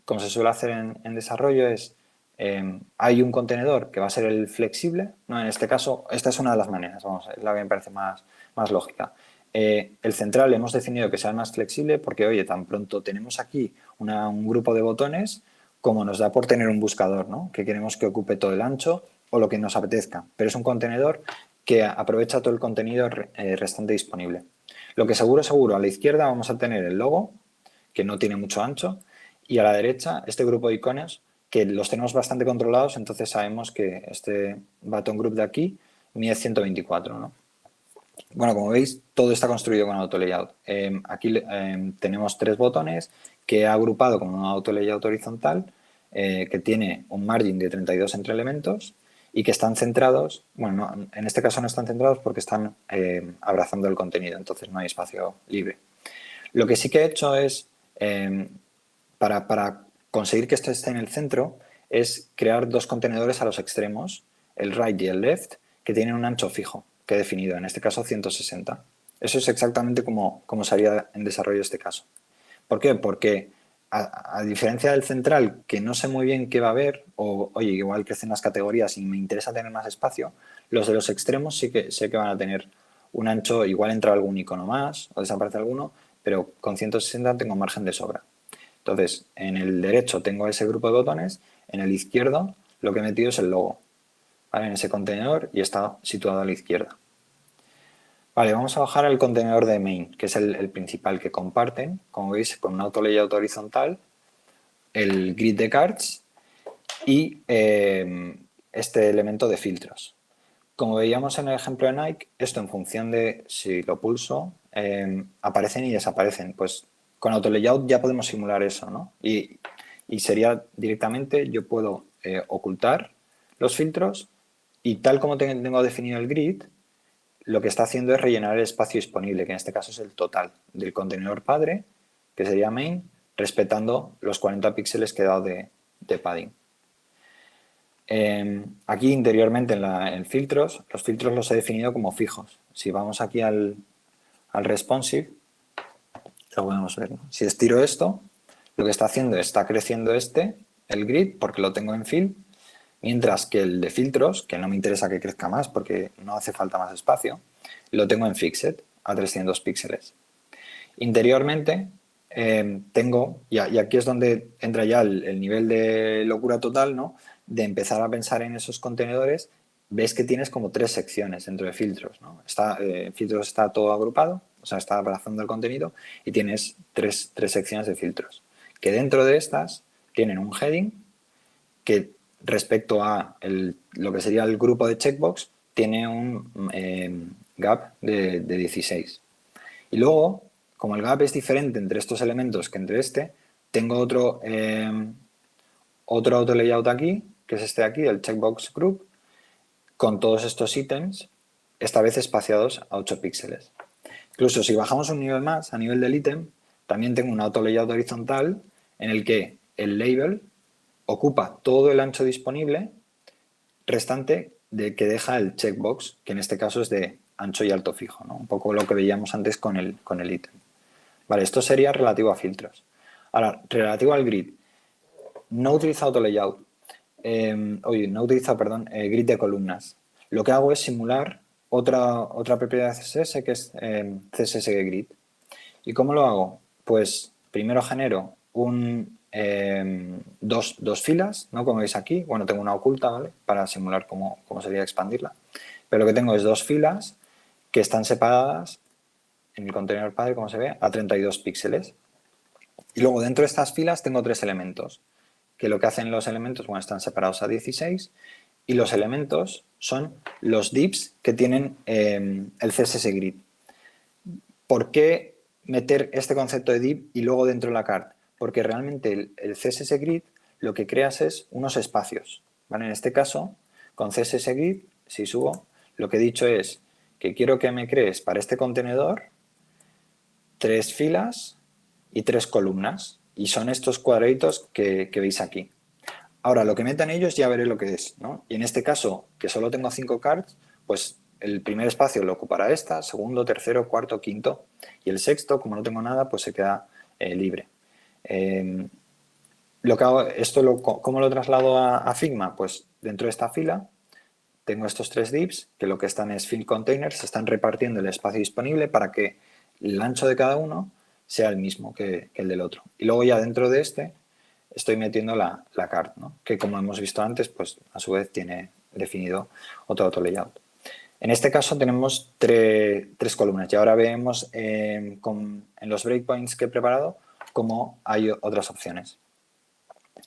como se suele hacer en desarrollo, hay un contenedor que va a ser el flexible, ¿no? En este caso, esta es una de las maneras, es la que me parece más lógica. El central hemos definido que sea el más flexible porque, oye, tan pronto tenemos aquí un grupo de botones como nos da por tener un buscador, ¿no? Que queremos que ocupe todo el ancho o lo que nos apetezca. Pero es un contenedor que aprovecha todo el contenido restante disponible. Lo que seguro, a la izquierda vamos a tener el logo, que no tiene mucho ancho, y a la derecha este grupo de iconos que los tenemos bastante controlados, entonces sabemos que este button group de aquí mide 124, ¿no? Bueno, como veis, todo está construido con AutoLayout. Aquí tenemos 3 botones que he agrupado con un AutoLayout horizontal que tiene un margin de 32 entre elementos y que están centrados, bueno, en este caso no están centrados porque están abrazando el contenido, entonces no hay espacio libre. Lo que sí que he hecho es, para conseguir que esto esté en el centro, es crear 2 contenedores a los extremos, el right y el left, que tienen un ancho fijo que he definido, en este caso 160. Eso es exactamente como se haría en desarrollo este caso. ¿Por qué? Porque a diferencia del central, que no sé muy bien qué va a haber, o oye, igual crecen las categorías y me interesa tener más espacio, los de los extremos sí que sé que van a tener un ancho, igual entra algún icono más o desaparece alguno, pero con 160 tengo margen de sobra. Entonces, en el derecho tengo ese grupo de botones, en el izquierdo lo que he metido es el logo, ¿vale? En ese contenedor y está situado a la izquierda. Vale, vamos a bajar al contenedor de main, que es el principal que comparten, como veis, con un AutoLayout horizontal, el grid de cards y este elemento de filtros. Como veíamos en el ejemplo de Nike, esto en función de si lo pulso, aparecen y desaparecen. Pues con AutoLayout ya podemos simular eso, ¿no? Y sería directamente, yo puedo ocultar los filtros y tal como tengo definido el grid, lo que está haciendo es rellenar el espacio disponible, que en este caso es el total del contenedor padre, que sería main, respetando los 40 píxeles que he dado de padding. Aquí interiormente en filtros, los filtros los he definido como fijos. Si vamos aquí al responsive, lo podemos ver, ¿no? Si estiro esto, lo que está haciendo es, está creciendo el grid, porque lo tengo en fill, mientras que el de filtros, que no me interesa que crezca más porque no hace falta más espacio, lo tengo en fixed a 300 píxeles. Interiormente tengo, y aquí es donde entra ya el nivel de locura total, ¿no? De empezar a pensar en esos contenedores. Ves que tienes como 3 secciones dentro de filtros, ¿no? Filtros está todo agrupado, o sea, está abrazando el contenido y tienes tres secciones de filtros. Que dentro de estas tienen un heading que respecto a lo que sería el grupo de checkbox tiene un gap de 16. Y luego, como el gap es diferente entre estos elementos que entre tengo otro AutoLayout aquí, que es este de aquí, el checkbox group, con todos estos ítems, esta vez espaciados a 8 píxeles. Incluso si bajamos un nivel más, a nivel del ítem, también tengo un AutoLayout horizontal en el que el label ocupa todo el ancho disponible restante de que deja el checkbox, que en este caso es de ancho y alto fijo, ¿no? Un poco lo que veíamos antes con el ítem. Vale, esto sería relativo a filtros. Ahora, relativo al grid. No utilizo AutoLayout. No utilizo, perdón, grid de columnas. Lo que hago es simular otra propiedad de CSS que es CSS Grid. ¿Y cómo lo hago? Pues primero genero dos filas, ¿no? Como veis aquí, bueno, tengo una oculta, ¿vale? Para simular cómo sería expandirla. Pero lo que tengo es 2 filas que están separadas en el contenedor padre, como se ve, a 32 píxeles. Y luego dentro de estas filas tengo 3 elementos, que lo que hacen los elementos, bueno, están separados a 16, y los elementos son los divs que tienen el CSS Grid. ¿Por qué meter este concepto de div y luego dentro de la card? Porque realmente el CSS Grid lo que creas es unos espacios, ¿vale? En este caso, con CSS Grid, si subo, lo que he dicho es que quiero que me crees para este contenedor 3 filas y 3 columnas. Y son estos cuadraditos que veis aquí. Ahora, lo que metan ellos ya veré lo que es, ¿no? Y en este caso, que solo tengo 5 cards, pues el primer espacio lo ocupará esta, segundo, tercero, cuarto, quinto. Y el sexto, como no tengo nada, pues se queda libre. Lo que hago, ¿cómo lo traslado a Figma? Pues dentro de esta fila tengo estos 3 divs que lo que están es field containers, se están repartiendo el espacio disponible para que el ancho de cada uno sea el mismo que el del otro. Y luego ya dentro de este estoy metiendo la card, ¿no? Que como hemos visto antes, pues a su vez tiene definido otro auto layout. En este caso tenemos tres columnas y ahora vemos en los breakpoints que he preparado cómo hay otras opciones.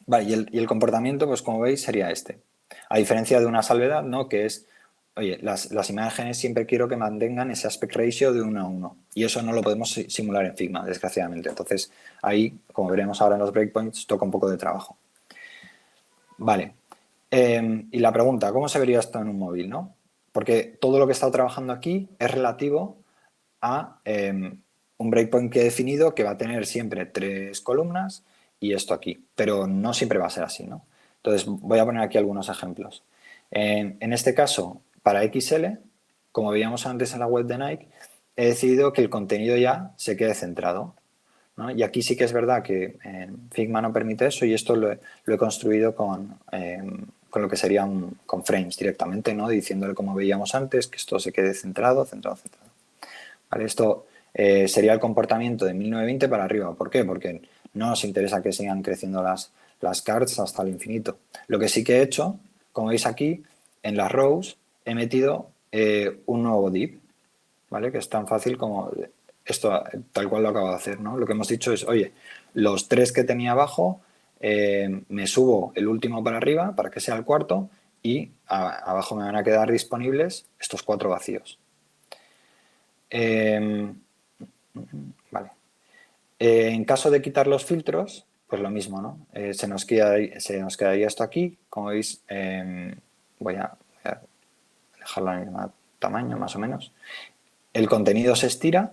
Vale, y el comportamiento, pues como veis, sería este. A diferencia de una salvedad, ¿no? Que es, oye, las imágenes siempre quiero que mantengan ese aspect ratio de 1 a 1. Y eso no lo podemos simular en Figma, desgraciadamente. Entonces, ahí, como veremos ahora en los breakpoints, toca un poco de trabajo. Vale. Y la pregunta, ¿cómo se vería esto en un móvil, no? Porque todo lo que he estado trabajando aquí es relativo a un breakpoint que he definido que va a tener siempre 3 columnas y esto aquí, pero no siempre va a ser así, ¿no? Entonces, voy a poner aquí algunos ejemplos. En este caso, para XL, como veíamos antes en la web de Nike, he decidido que el contenido ya se quede centrado, ¿no? Y aquí sí que es verdad que Figma no permite eso y esto lo he construido con lo que sería con frames directamente, ¿no? Diciéndole, como veíamos antes, que esto se quede centrado, centrado, centrado. ¿Vale? Esto sería el comportamiento de 1920 para arriba. ¿Por qué? Porque no nos interesa que sigan creciendo las cards hasta el infinito. Lo que sí que he hecho, como veis aquí, en las rows he metido un nuevo div, ¿vale? Que es tan fácil como esto, tal cual lo acabo de hacer, ¿no? Lo que hemos dicho es, oye, los 3 que tenía abajo, me subo el último para arriba para que sea el cuarto y abajo me van a quedar disponibles estos 4 vacíos. Vale. En caso de quitar los filtros, pues lo mismo, ¿no? Se nos quedaría esto aquí. Como veis, voy a dejarlo en el mismo tamaño, más o menos. El contenido se estira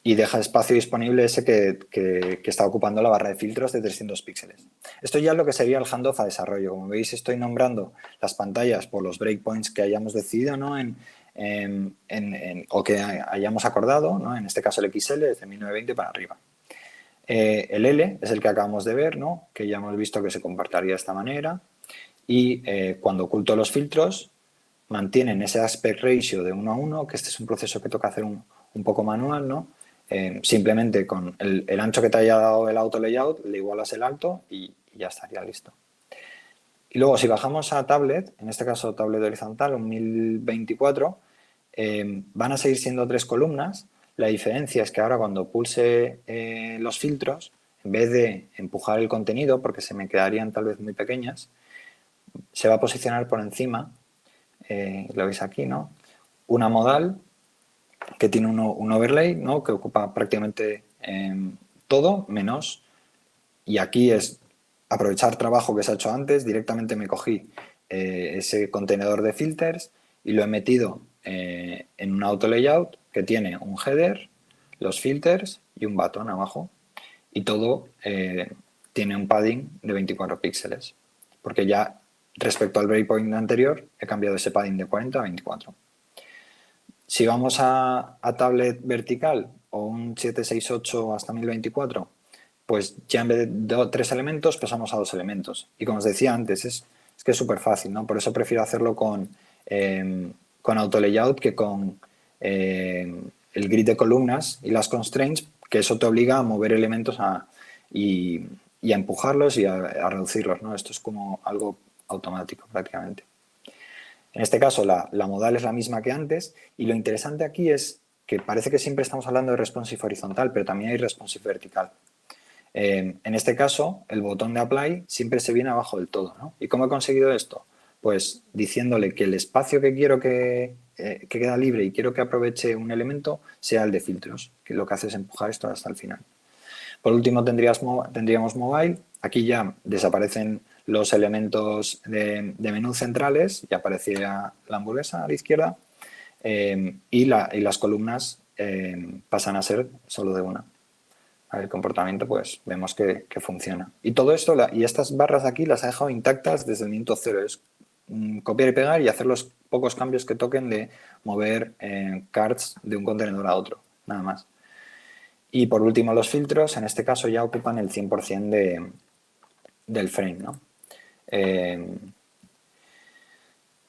y deja espacio disponible ese que está ocupando la barra de filtros de 300 píxeles. Esto ya es lo que sería el handoff a desarrollo. Como veis, estoy nombrando las pantallas por los breakpoints que hayamos decidido, ¿no? O que hayamos acordado, ¿no? En este caso el XL desde 1920 para arriba. El L es el que acabamos de ver, ¿no? Que ya hemos visto que se comportaría de esta manera. Y cuando oculto los filtros, mantienen ese aspect ratio de 1 a 1, que este es un proceso que toca hacer un poco manual, ¿no? Simplemente con el ancho que te haya dado el auto layout, le igualas el alto y ya estaría listo. Y luego, si bajamos a tablet, en este caso tablet horizontal, un 1024, van a seguir siendo 3 columnas. La diferencia es que ahora cuando pulse los filtros, en vez de empujar el contenido, porque se me quedarían tal vez muy pequeñas, se va a posicionar por encima, lo veis aquí, ¿no? Una modal que tiene un overlay, ¿no? Que ocupa prácticamente todo, menos, y aquí es aprovechar trabajo que se ha hecho antes, directamente me cogí ese contenedor de filters y lo he metido en un auto layout que tiene un header, los filters y un button abajo, y todo tiene un padding de 24 píxeles, porque ya respecto al breakpoint anterior he cambiado ese padding de 40 a 24. Si vamos a tablet vertical o un 768 hasta 1024, pues ya en vez de 3 elementos pasamos a 2 elementos. Y como os decía antes, es que es súper fácil, ¿no? Por eso prefiero hacerlo con auto layout que con el grid de columnas y las constraints, que eso te obliga a mover elementos y a empujarlos y a reducirlos, ¿no? Esto es como algo automático prácticamente. En este caso, la modal es la misma que antes y lo interesante aquí es que parece que siempre estamos hablando de responsive horizontal, pero también hay responsive vertical. En este caso, el botón de Apply siempre se viene abajo del todo, ¿no? ¿Y cómo he conseguido esto? Pues diciéndole que el espacio que quiero que queda libre y quiero que aproveche un elemento sea el de filtros, que lo que hace es empujar esto hasta el final. Por último tendríamos mobile. Aquí ya desaparecen los elementos de menú centrales y aparecería la hamburguesa a la izquierda y las columnas pasan a ser solo de una. El comportamiento, pues vemos que funciona. Y todo esto, y estas barras aquí las ha dejado intactas desde el minuto cero. Es copiar y pegar y hacer los pocos cambios que toquen de mover cards de un contenedor a otro, nada más. Y por último, los filtros, en este caso ya ocupan el 100% del frame, ¿no?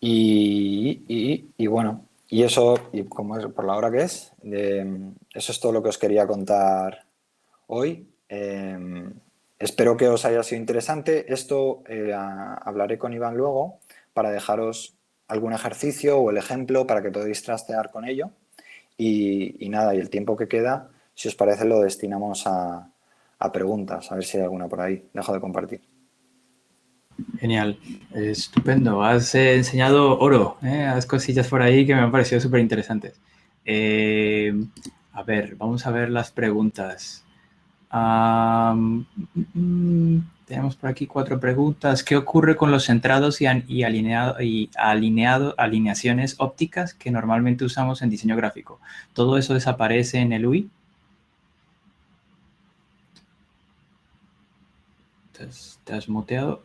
Y bueno, y eso, y como es por la hora que es, eso es todo lo que os quería contar hoy. Espero que os haya sido interesante. Esto hablaré con Iván luego para dejaros algún ejercicio o el ejemplo para que podáis trastear con ello. Y nada, y el tiempo que queda, si os parece, lo destinamos a preguntas, a ver si hay alguna por ahí. Dejo de compartir. Genial, estupendo. Has enseñado oro, has cosillas por ahí que me han parecido súper interesantes. A ver, vamos a ver las preguntas. Tenemos por aquí 4 preguntas. ¿Qué ocurre con los centrados y alineaciones ópticas que normalmente usamos en diseño gráfico? ¿Todo eso desaparece en el UI? ¿Te has muteado?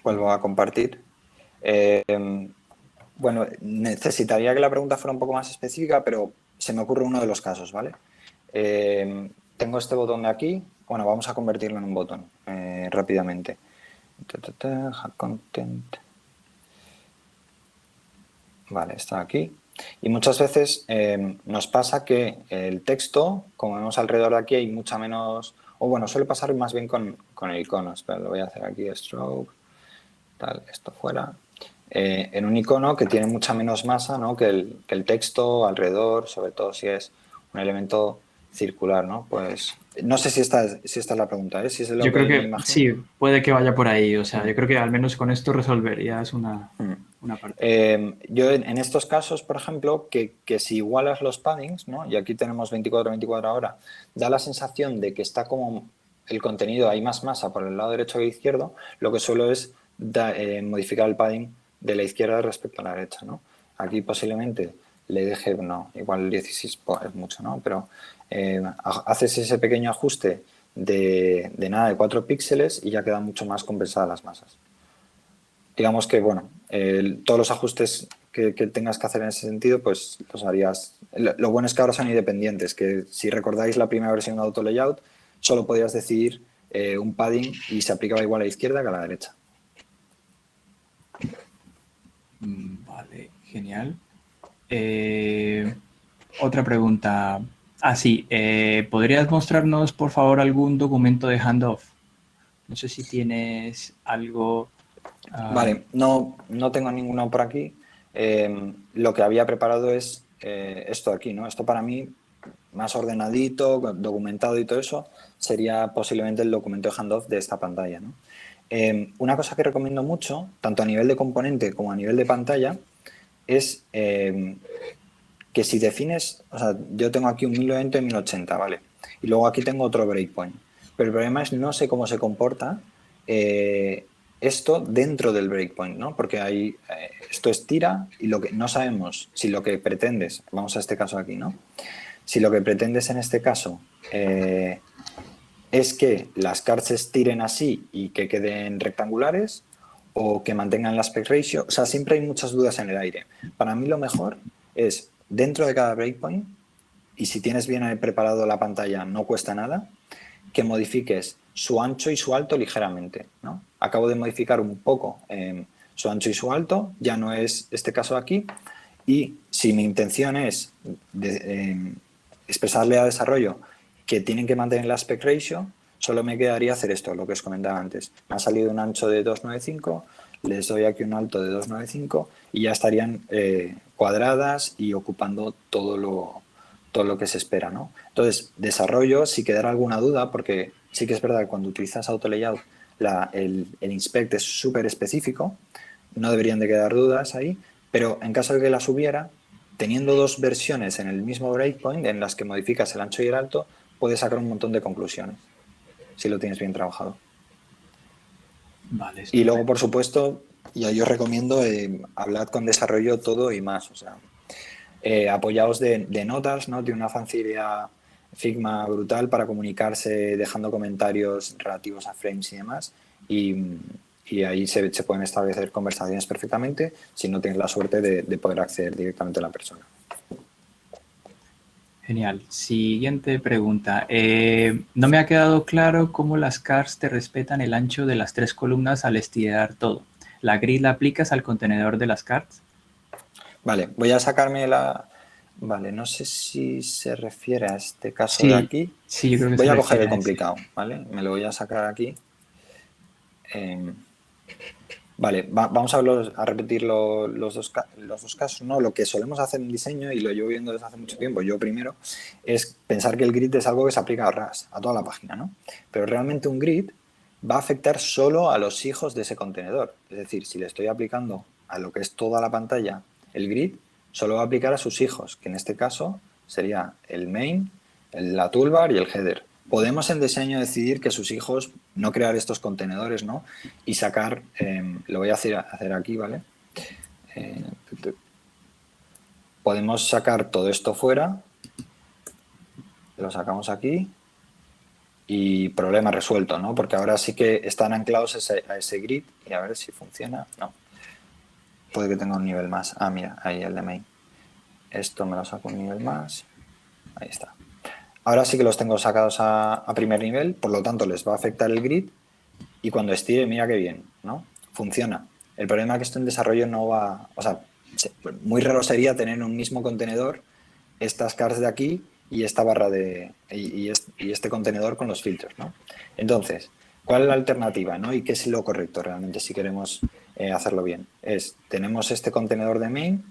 Vuelvo a compartir. Bueno, necesitaría que la pregunta fuera un poco más específica, pero se me ocurre uno de los casos, ¿vale? Tengo este botón de aquí. Bueno, vamos a convertirlo en un botón rápidamente. Content. Vale, está aquí. Y muchas veces nos pasa que el texto, como vemos alrededor de aquí, hay mucha menos... O bueno, suele pasar más bien con el icono. Espera, lo voy a hacer aquí, stroke, tal, esto fuera. En un icono que tiene mucha menos masa, ¿no?, que el texto alrededor, sobre todo si es un elemento circular, ¿no? Pues no sé si esta es la pregunta, ¿eh? Si es lo Yo creo que me que imagino. sí, puede que vaya por ahí. O sea, yo creo que al menos con esto resolverías una parte. Yo en estos casos, por ejemplo, que si igualas los paddings, ¿no?, y aquí tenemos 24 ahora, da la sensación de que está como el contenido, hay más masa por el lado derecho que izquierdo, lo que suelo es modificar el padding de la izquierda respecto a la derecha, ¿no? Aquí posiblemente le deje, no, igual el 16 es mucho, ¿no? Pero haces ese pequeño ajuste de nada, de 4 píxeles y ya quedan mucho más compensadas las masas. Digamos que, bueno, todos los ajustes que tengas que hacer en ese sentido, pues los harías. Lo bueno es que ahora son independientes, que si recordáis la primera versión de Auto Layout, solo podías decidir un padding y se aplicaba igual a la izquierda que a la derecha. Vale, genial. Otra pregunta. Sí, ¿podrías mostrarnos, por favor, algún documento de handoff? No sé si tienes algo... Vale, no tengo ninguno por aquí. Lo que había preparado es esto de aquí, ¿no? Esto para mí, más ordenadito, documentado y todo eso, sería posiblemente el documento de handoff de esta pantalla, ¿no? Una cosa que recomiendo mucho, tanto a nivel de componente como a nivel de pantalla, es que si defines, o sea, yo tengo aquí un 1090 y 1080, ¿vale? Y luego aquí tengo otro breakpoint. Pero el problema es no sé cómo se comporta esto dentro del breakpoint, ¿no? Porque hay, esto es tira y lo que no sabemos si lo que pretendes, vamos a este caso aquí, ¿no? Si lo que pretendes en este caso es que las cards se estiren así y que queden rectangulares o que mantengan el aspect ratio, o sea, siempre hay muchas dudas en el aire. Para mí lo mejor es dentro de cada breakpoint, y si tienes bien preparado la pantalla no cuesta nada, que modifiques su ancho y su alto ligeramente, ¿no? Acabo de modificar un poco su ancho y su alto, ya no es este caso aquí, y si mi intención es expresarle a desarrollo que tienen que mantener el aspect ratio, solo me quedaría hacer esto, lo que os comentaba antes. Me ha salido un ancho de 295, les doy aquí un alto de 295 y ya estarían cuadradas y ocupando todo lo que se espera, ¿no? Entonces, desarrollo, si quedara alguna duda, porque sí que es verdad que cuando utilizas AutoLayout el inspect es súper específico, no deberían de quedar dudas ahí, pero en caso de que las hubiera, teniendo dos versiones en el mismo breakpoint en las que modificas el ancho y el alto, puedes sacar un montón de conclusiones, si lo tienes bien trabajado. Vale, Y luego, estupendo. por supuesto, ya yo os recomiendo hablar con desarrollo todo y más, o sea, apoyaos de notas, ¿no? De una facilidad Figma brutal para comunicarse dejando comentarios relativos a frames y demás. Y ahí se pueden establecer conversaciones perfectamente si no tienes la suerte de poder acceder directamente a la persona. Genial. Siguiente pregunta. No me ha quedado claro cómo las cards te respetan el ancho de las 3 columnas al estirar todo. ¿La grid la aplicas al contenedor de las cards? Vale, voy a sacarme la... Vale, no sé si se refiere a este caso de Sí, aquí. sí, yo creo que se Voy a coger refiere el a ese. complicado, ¿vale? Me lo voy a sacar aquí. Vale, vamos a repetir los dos casos, ¿no? Lo que solemos hacer en diseño, y lo llevo viendo desde hace mucho tiempo, yo primero, es pensar que el grid es algo que se aplica a RAS, a toda la página, ¿no? Pero realmente un grid va a afectar solo a los hijos de ese contenedor. Es decir, si le estoy aplicando a lo que es toda la pantalla el grid, solo va a aplicar a sus hijos, que en este caso sería el main, la toolbar y el header. Podemos en diseño decidir que sus hijos no crear estos contenedores, ¿no? Y sacar, lo voy a hacer aquí, ¿vale? Eh, podemos sacar todo esto fuera, lo sacamos aquí y problema resuelto, ¿no? Porque ahora sí que están anclados a ese grid y a ver si funciona. No, puede que tenga un nivel más. Ah, mira, ahí el de main. Esto me lo saco un nivel más. Ahí está. Ahora sí que los tengo sacados a primer nivel, por lo tanto les va a afectar el grid y cuando estire, mira qué bien, ¿no? Funciona. El problema es que esto en desarrollo no va, o sea, muy raro sería tener en un mismo contenedor estas cards de aquí y esta barra y este contenedor con los filtros, ¿no? Entonces, ¿cuál es la alternativa, no? ¿Y qué es lo correcto realmente si queremos hacerlo bien? Tenemos este contenedor de main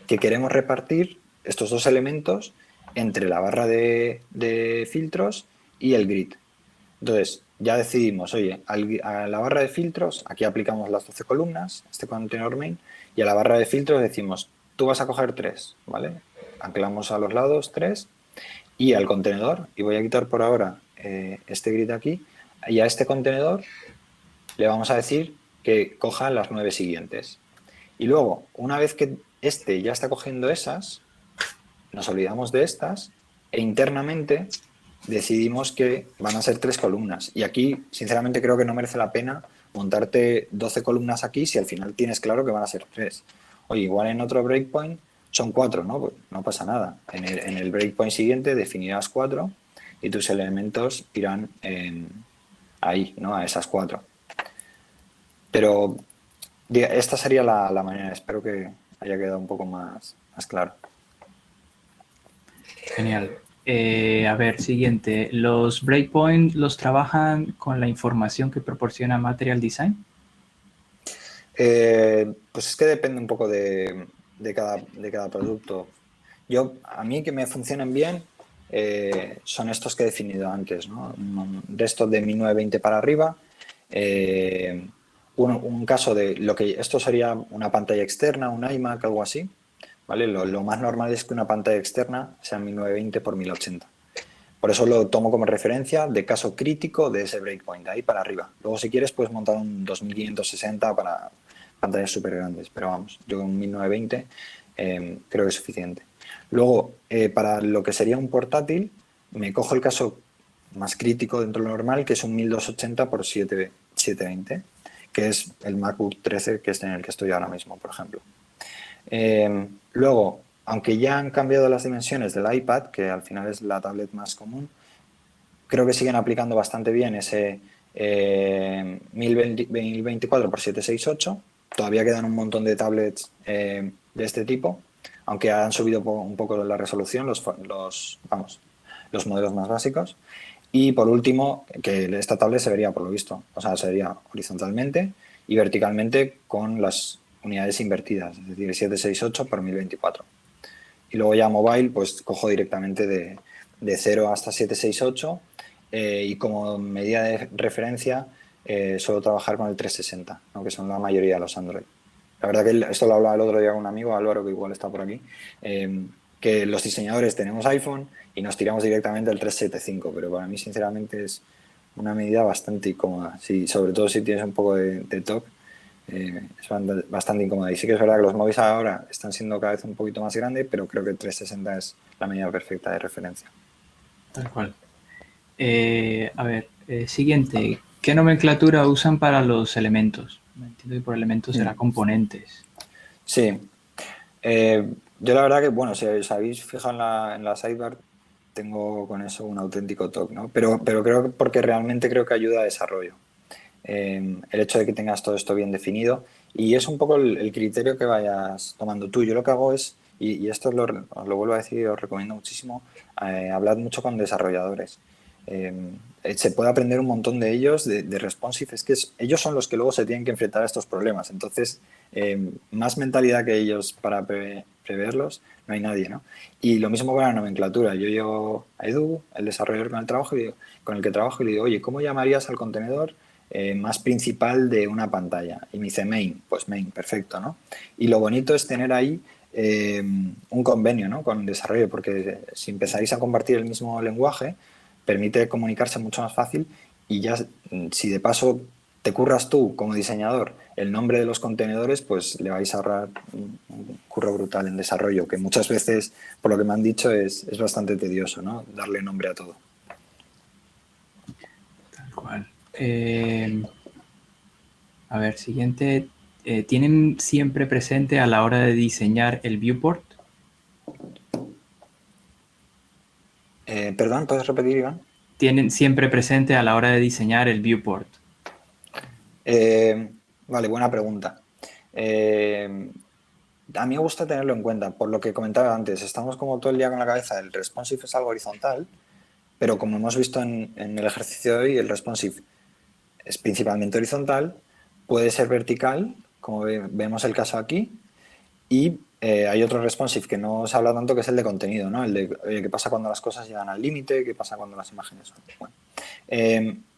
que queremos repartir estos dos elementos entre la barra de filtros y el grid. Entonces, ya decidimos, oye, a la barra de filtros, aquí aplicamos las 12 columnas, este contenedor main, y a la barra de filtros decimos, tú vas a coger 3, ¿vale? Anclamos a los lados 3 y al contenedor, y voy a quitar por ahora este grid aquí, y a este contenedor le vamos a decir que coja las 9 siguientes. Y luego, una vez que este ya está cogiendo esas, nos olvidamos de estas e internamente decidimos que van a ser 3 columnas. Y aquí, sinceramente, creo que no merece la pena montarte 12 columnas aquí si al final tienes claro que van a ser 3. Oye, igual en otro breakpoint son 4, ¿no? Pues no pasa nada. En el breakpoint siguiente definirás 4 y tus elementos irán ahí, ¿no? A esas 4. Pero esta sería la manera. Espero que haya quedado un poco más claro. Genial. A ver, siguiente. ¿Los breakpoints los trabajan con la información que proporciona Material Design? Pues es que depende un poco de cada producto. A mí que me funcionen bien son estos que he definido antes, ¿no? De estos de 1920 para arriba. Un caso de lo que esto sería una pantalla externa, un iMac, algo así. ¿Vale? Lo más normal es que una pantalla externa sea 1920 por 1080. Por eso lo tomo como referencia de caso crítico de ese breakpoint, ahí para arriba. Luego, si quieres, puedes montar un 2560 para pantallas súper grandes, pero vamos, yo con 1920 creo que es suficiente. Luego, para lo que sería un portátil, me cojo el caso más crítico dentro de lo normal, que es un 1280 por 720, que es el MacBook 13 que es en el que estoy ahora mismo, por ejemplo. Luego, aunque ya han cambiado las dimensiones del iPad, que al final es la tablet más común, creo que siguen aplicando bastante bien ese 1024 por 768. Todavía quedan un montón de tablets de este tipo, aunque han subido un poco la resolución, los modelos más básicos. Y por último, que esta tablet se vería por lo visto, o sea, se vería horizontalmente y verticalmente con las unidades invertidas, es decir, 768 por 1024. Y luego ya mobile, pues cojo directamente de 0 hasta 768 y como medida de referencia suelo trabajar con el 360, ¿no? Que son la mayoría de los Android. La verdad que esto lo hablaba el otro día con un amigo, Álvaro, que igual está por aquí, que los diseñadores tenemos iPhone y nos tiramos directamente al 375, pero para mí sinceramente es una medida bastante incómoda, sí, sobre todo si tienes un poco de TOC, es bastante incómoda. Y sí que es verdad que los móviles ahora están siendo cada vez un poquito más grandes, pero creo que el 360 es la medida perfecta de referencia. Tal cual. A ver, siguiente. ¿Qué nomenclatura usan para los elementos? Me entiendo que por elementos será componentes. Sí. Yo la verdad que, bueno, si os habéis fijado en la sidebar, tengo con eso un auténtico toque, ¿no? Pero creo que porque realmente creo que ayuda a desarrollo. El hecho de que tengas todo esto bien definido y es un poco el criterio que vayas tomando tú. Yo lo que hago es, y esto os lo vuelvo a decir y os recomiendo muchísimo, hablad mucho con desarrolladores. Eh, Se puede aprender un montón de ellos, de responsive, es que ellos son los que luego se tienen que enfrentar a estos problemas. Entonces, más mentalidad que ellos para preverlos, no hay nadie, ¿no? Y lo mismo con la nomenclatura. Yo llego a Edu, el desarrollador con el que trabajo, y le digo, oye, ¿cómo llamarías al contenedor más principal de una pantalla? Y me dice main, pues main, perfecto, ¿no? Y lo bonito es tener ahí un convenio, ¿no? Con el desarrollo, porque si empezáis a compartir el mismo lenguaje, permite comunicarse mucho más fácil y ya si de paso te curras tú como diseñador el nombre de los contenedores, pues le vais a ahorrar un curro brutal en desarrollo, que muchas veces, por lo que me han dicho, es bastante tedioso, ¿no? Darle nombre a todo. Tal cual. A ver, siguiente. ¿Tienen siempre presente a la hora de diseñar el viewport? Perdón, ¿puedes repetir, Iván? ¿Tienen siempre presente a la hora de diseñar el viewport? Vale, buena pregunta. A mí me gusta tenerlo en cuenta, por lo que comentaba antes, estamos como todo el día con la cabeza, el responsive es algo horizontal, pero como hemos visto en el ejercicio de hoy, el responsive es principalmente horizontal, puede ser vertical, como vemos el caso aquí, y hay otro responsive que no se habla tanto, que es el de contenido, ¿no? El de qué pasa cuando las cosas llegan al límite, qué pasa cuando las imágenes son. Bueno,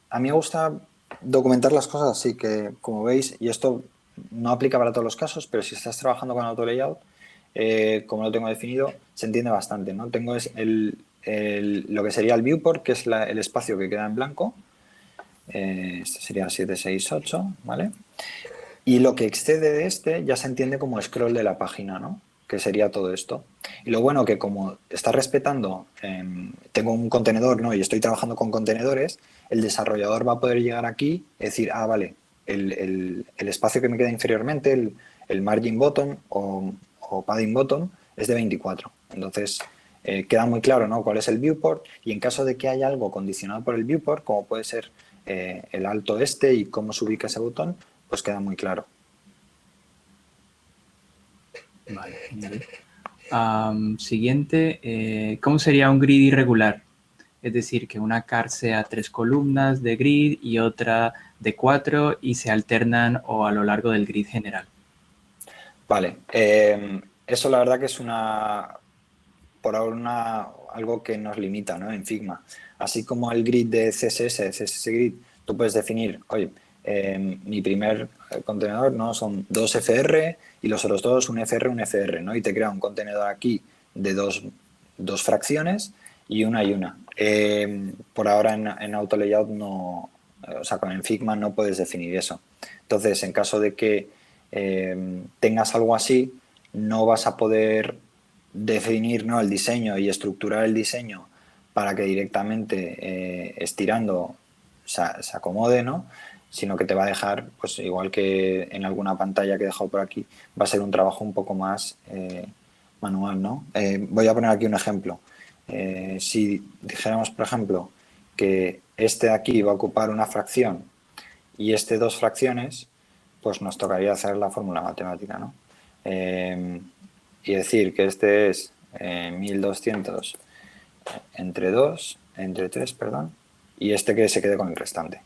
a mí me gusta documentar las cosas así que, como veis, y esto no aplica para todos los casos, pero si estás trabajando con auto layout, como lo tengo definido, se entiende bastante, ¿no? Tengo lo que sería el viewport, que es el espacio que queda en blanco. Este sería 768, ¿vale? Y lo que excede de este ya se entiende como scroll de la página, ¿no? Que sería todo esto. Y lo bueno que como está respetando, tengo un contenedor, ¿no? Y estoy trabajando con contenedores, el desarrollador va a poder llegar aquí y decir, ah, vale, el espacio que me queda inferiormente, el margin bottom o padding bottom, es de 24. Entonces, queda muy claro, ¿no? Cuál es el viewport y en caso de que haya algo condicionado por el viewport, como puede ser el alto este y cómo se ubica ese botón, pues queda muy claro. Vale, genial. Siguiente, ¿cómo sería un grid irregular? Es decir, que una car sea 3 columnas de grid y otra de 4 y se alternan o a lo largo del grid general. Vale, eso la verdad que es por ahora algo que nos limita, ¿no? En Figma. Así como el grid de CSS Grid, tú puedes definir, oye, mi primer contenedor, ¿no? Son 2 FR y los otros dos un FR, ¿no? Y te crea un contenedor aquí de dos fracciones y una. Por ahora en Auto Layout no, o sea, en Figma no puedes definir eso. Entonces, en caso de que tengas algo así, no vas a poder definir, ¿no?, el diseño y estructurar el diseño para que directamente estirando se acomode, ¿no? Sino que te va a dejar, pues igual que en alguna pantalla que he dejado por aquí, va a ser un trabajo un poco más manual, ¿no? Voy a poner aquí un ejemplo. Si dijéramos, por ejemplo, que este de aquí va a ocupar una fracción y este dos fracciones, pues nos tocaría hacer la fórmula matemática, ¿no? Y decir que este es 1200 entre 3, perdón, y este que se quede con el restante.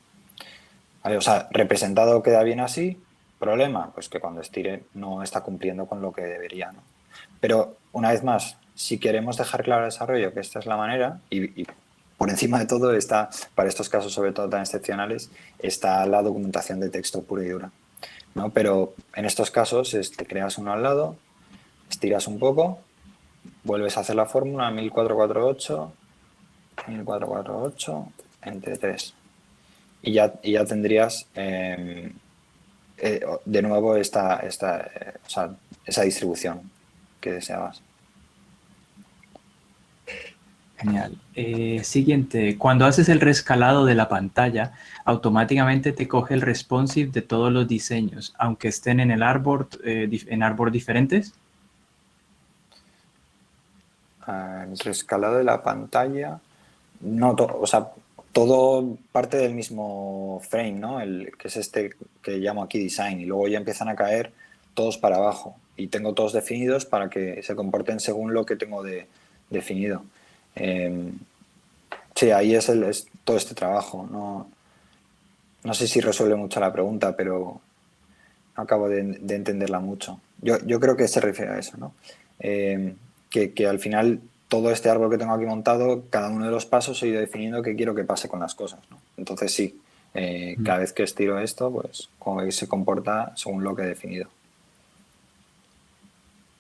¿Vale? O sea, representado queda bien así. Problema, pues que cuando estire no está cumpliendo con lo que debería, ¿no? Pero, una vez más, si queremos dejar claro al desarrollo que esta es la manera, y por encima de todo está, para estos casos sobre todo tan excepcionales, está la documentación de texto pura y dura, ¿no? Pero en estos casos te creas uno al lado, estiras un poco, vuelves a hacer la fórmula 1448, 1448 entre 3. Y ya tendrías de nuevo o sea, esa distribución que deseabas. Genial. Siguiente, cuando haces el rescalado de la pantalla, automáticamente te coge el responsive de todos los diseños, aunque estén en el árbol, en árbol diferentes. El rescalado de la pantalla, no, o sea, todo parte del mismo frame, ¿no? Que es este que llamo aquí design, y luego ya empiezan a caer todos para abajo y tengo todos definidos para que se comporten según lo que tengo definido. Sí, ahí es todo este trabajo. No sé si resuelve mucho la pregunta, pero no acabo de entenderla mucho. Yo creo que se refiere a eso, ¿no? Que al final todo este árbol que tengo aquí montado, cada uno de los pasos he ido definiendo qué quiero que pase con las cosas, ¿no? Entonces sí, cada vez que estiro esto, pues como veis se comporta según lo que he definido.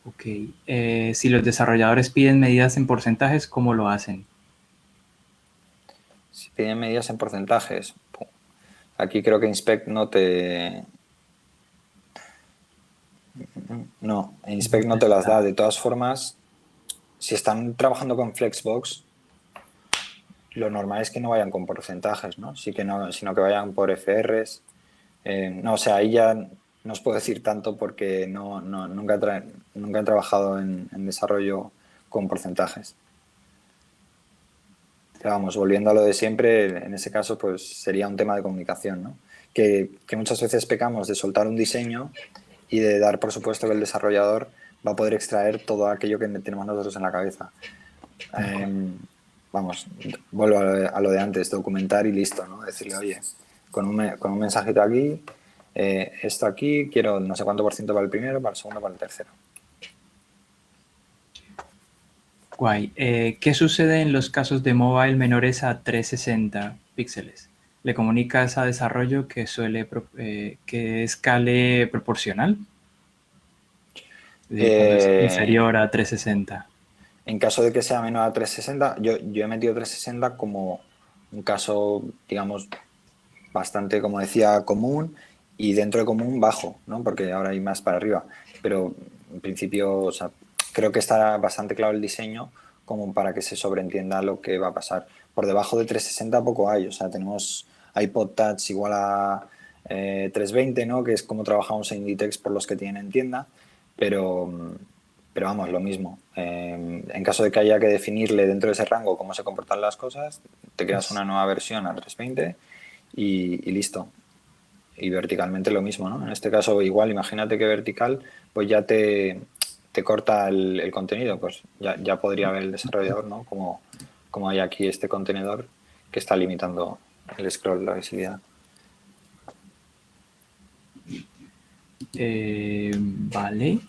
Ok. Si los desarrolladores piden medidas en porcentajes, ¿cómo lo hacen? Si piden medidas en porcentajes, aquí creo que Inspect no te... No, Inspect no te las da. De todas formas, si están trabajando con Flexbox, lo normal es que no vayan con porcentajes, ¿no? Sí que no, sino que vayan por FRs. No, o sea, ahí ya no os puedo decir tanto porque nunca he trabajado en desarrollo con porcentajes. Pero vamos, volviendo a lo de siempre, en ese caso pues sería un tema de comunicación, ¿no? Que muchas veces pecamos de soltar un diseño y de dar por supuesto que el desarrollador va a poder extraer todo aquello que tenemos nosotros en la cabeza. Vamos, vuelvo a lo de antes, documentar y listo, ¿no? Decirle, oye, con un mensajito aquí, esto aquí, quiero no sé cuánto por ciento para el primero, para el segundo, para el tercero. Guay. ¿Qué sucede en los casos de mobile menores a 360 píxeles? ¿Le comunicas a desarrollo que escale proporcional? Cuando es inferior a 360. En caso de que sea menor a 360, yo he metido 360 como un caso, digamos, bastante, como decía, común y dentro de común bajo, ¿no? Porque ahora hay más para arriba. Pero en principio, o sea, creo que está bastante claro el diseño como para que se sobreentienda lo que va a pasar. Por debajo de 360 poco hay, o sea, tenemos iPod Touch igual a 320, ¿no? Que es como trabajamos en Inditex por los que tienen en tienda, pero vamos, lo mismo. En caso de que haya que definirle dentro de ese rango cómo se comportan las cosas, te creas una nueva versión a 320 y listo. Y verticalmente lo mismo, ¿no? En este caso igual, imagínate que vertical pues ya te corta el contenido, pues ya podría ver el desarrollador, ¿no? Como hay aquí este contenedor que está limitando el scroll, la visibilidad. Vale.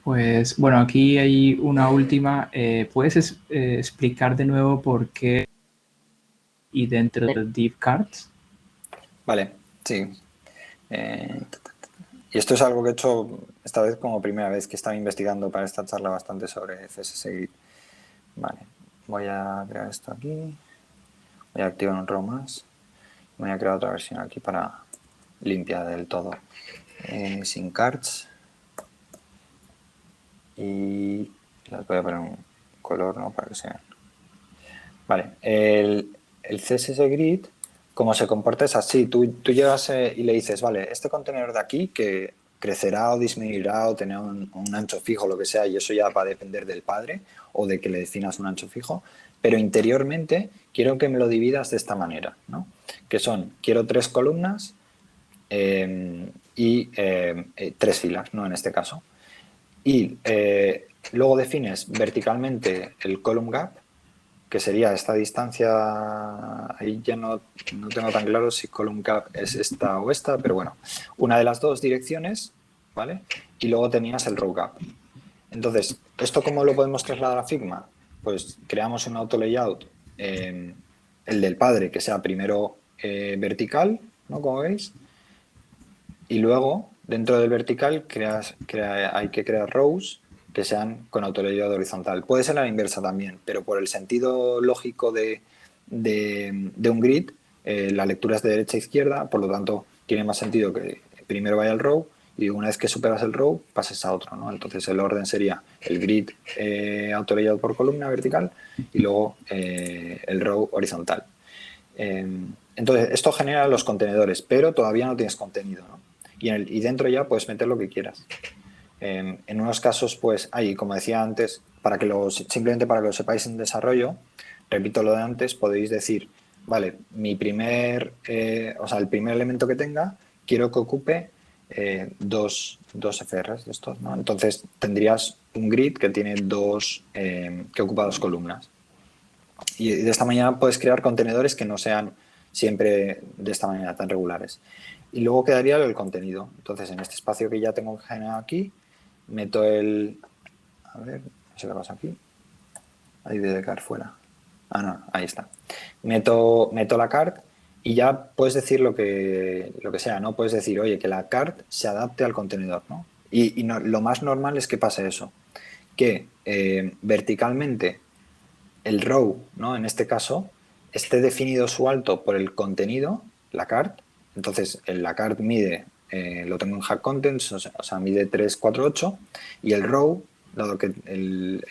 Pues bueno, aquí hay una última. ¿Puedes explicar de nuevo por qué y dentro de div cards? Vale, sí. Y esto es algo que he hecho esta vez como primera vez que estaba investigando para esta charla bastante sobre CSS Grid. Vale, voy a crear esto aquí. Voy a activar un row más. Voy a crear otra versión aquí para limpiar del todo. Sin cards. Y les voy a poner un color, ¿no? Para que se vean. Vale, el CSS Grid, como se comporta es así. Tú llegas y le dices, vale, este contenedor de aquí que crecerá o disminuirá o tener un ancho fijo, lo que sea, y eso ya va a depender del padre o de que le definas un ancho fijo, pero interiormente quiero que me lo dividas de esta manera, ¿no? Que son, quiero 3 columnas y 3 filas, ¿no? En este caso. Y Luego defines verticalmente el column gap, que sería esta distancia, ahí ya no tengo tan claro si column gap es esta o esta, pero bueno, una de las dos direcciones, ¿vale? Y luego tenías el row gap. Entonces, ¿esto cómo lo podemos trasladar a Figma? Pues creamos un auto layout, el del padre, que sea primero vertical, ¿no? Como veis, y luego dentro del vertical hay que crear rows que sean con autolayout horizontal. Puede ser a la inversa también, pero por el sentido lógico de un grid, la lectura es de derecha a izquierda, por lo tanto tiene más sentido que primero vaya el row y una vez que superas el row pases a otro, ¿no? Entonces el orden sería el grid autolayout por columna vertical y luego el row horizontal. Entonces esto genera los contenedores, pero todavía no tienes contenido, ¿no? Y dentro ya puedes meter lo que quieras. En unos casos, pues ahí, como decía antes, simplemente para que lo sepáis en desarrollo, repito lo de antes, podéis decir, vale, el primer elemento que tenga, quiero que ocupe dos FRs de estos, ¿no? Entonces tendrías un grid que tiene que ocupa dos columnas. Y de esta manera puedes crear contenedores que no sean siempre de esta manera tan regulares. Y luego quedaría el contenido. Entonces, en este espacio que ya tengo generado aquí, meto el... A ver, no sé qué pasa aquí. Ahí debe caer fuera. Ah, no, ahí está. Meto la cart y ya puedes decir lo que sea, ¿no? Puedes decir, oye, que la cart se adapte al contenedor, ¿no? Y no, lo más normal es que pase eso. Que verticalmente el row, ¿no? En este caso, esté definido su alto por el contenido, la cart. Entonces, la cart mide, lo tengo en hack contents, o sea, mide 348 y el row, dado que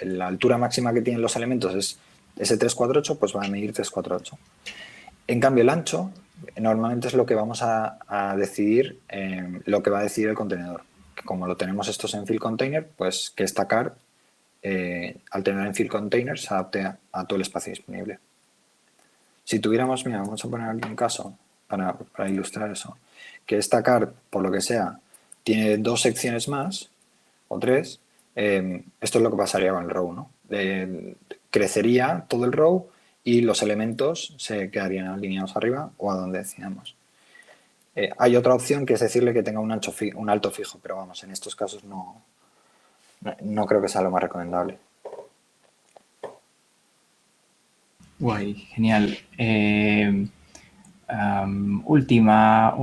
la altura máxima que tienen los elementos es ese 348, pues va a medir 348. En cambio, el ancho normalmente es lo que vamos a decidir, lo que va a decidir el contenedor. Como lo tenemos estos en field container, pues que esta cart al tener en field container se adapte a todo el espacio disponible. Si tuviéramos, mira, vamos a poner aquí un caso para ilustrar eso, que esta card, por lo que sea, tiene dos secciones más, o tres, esto es lo que pasaría con el row, ¿no? Crecería todo el row y los elementos se quedarían alineados arriba o a donde decidamos. Hay otra opción que es decirle que tenga un alto fijo, pero vamos, en estos casos no creo que sea lo más recomendable. Guay, genial. Última,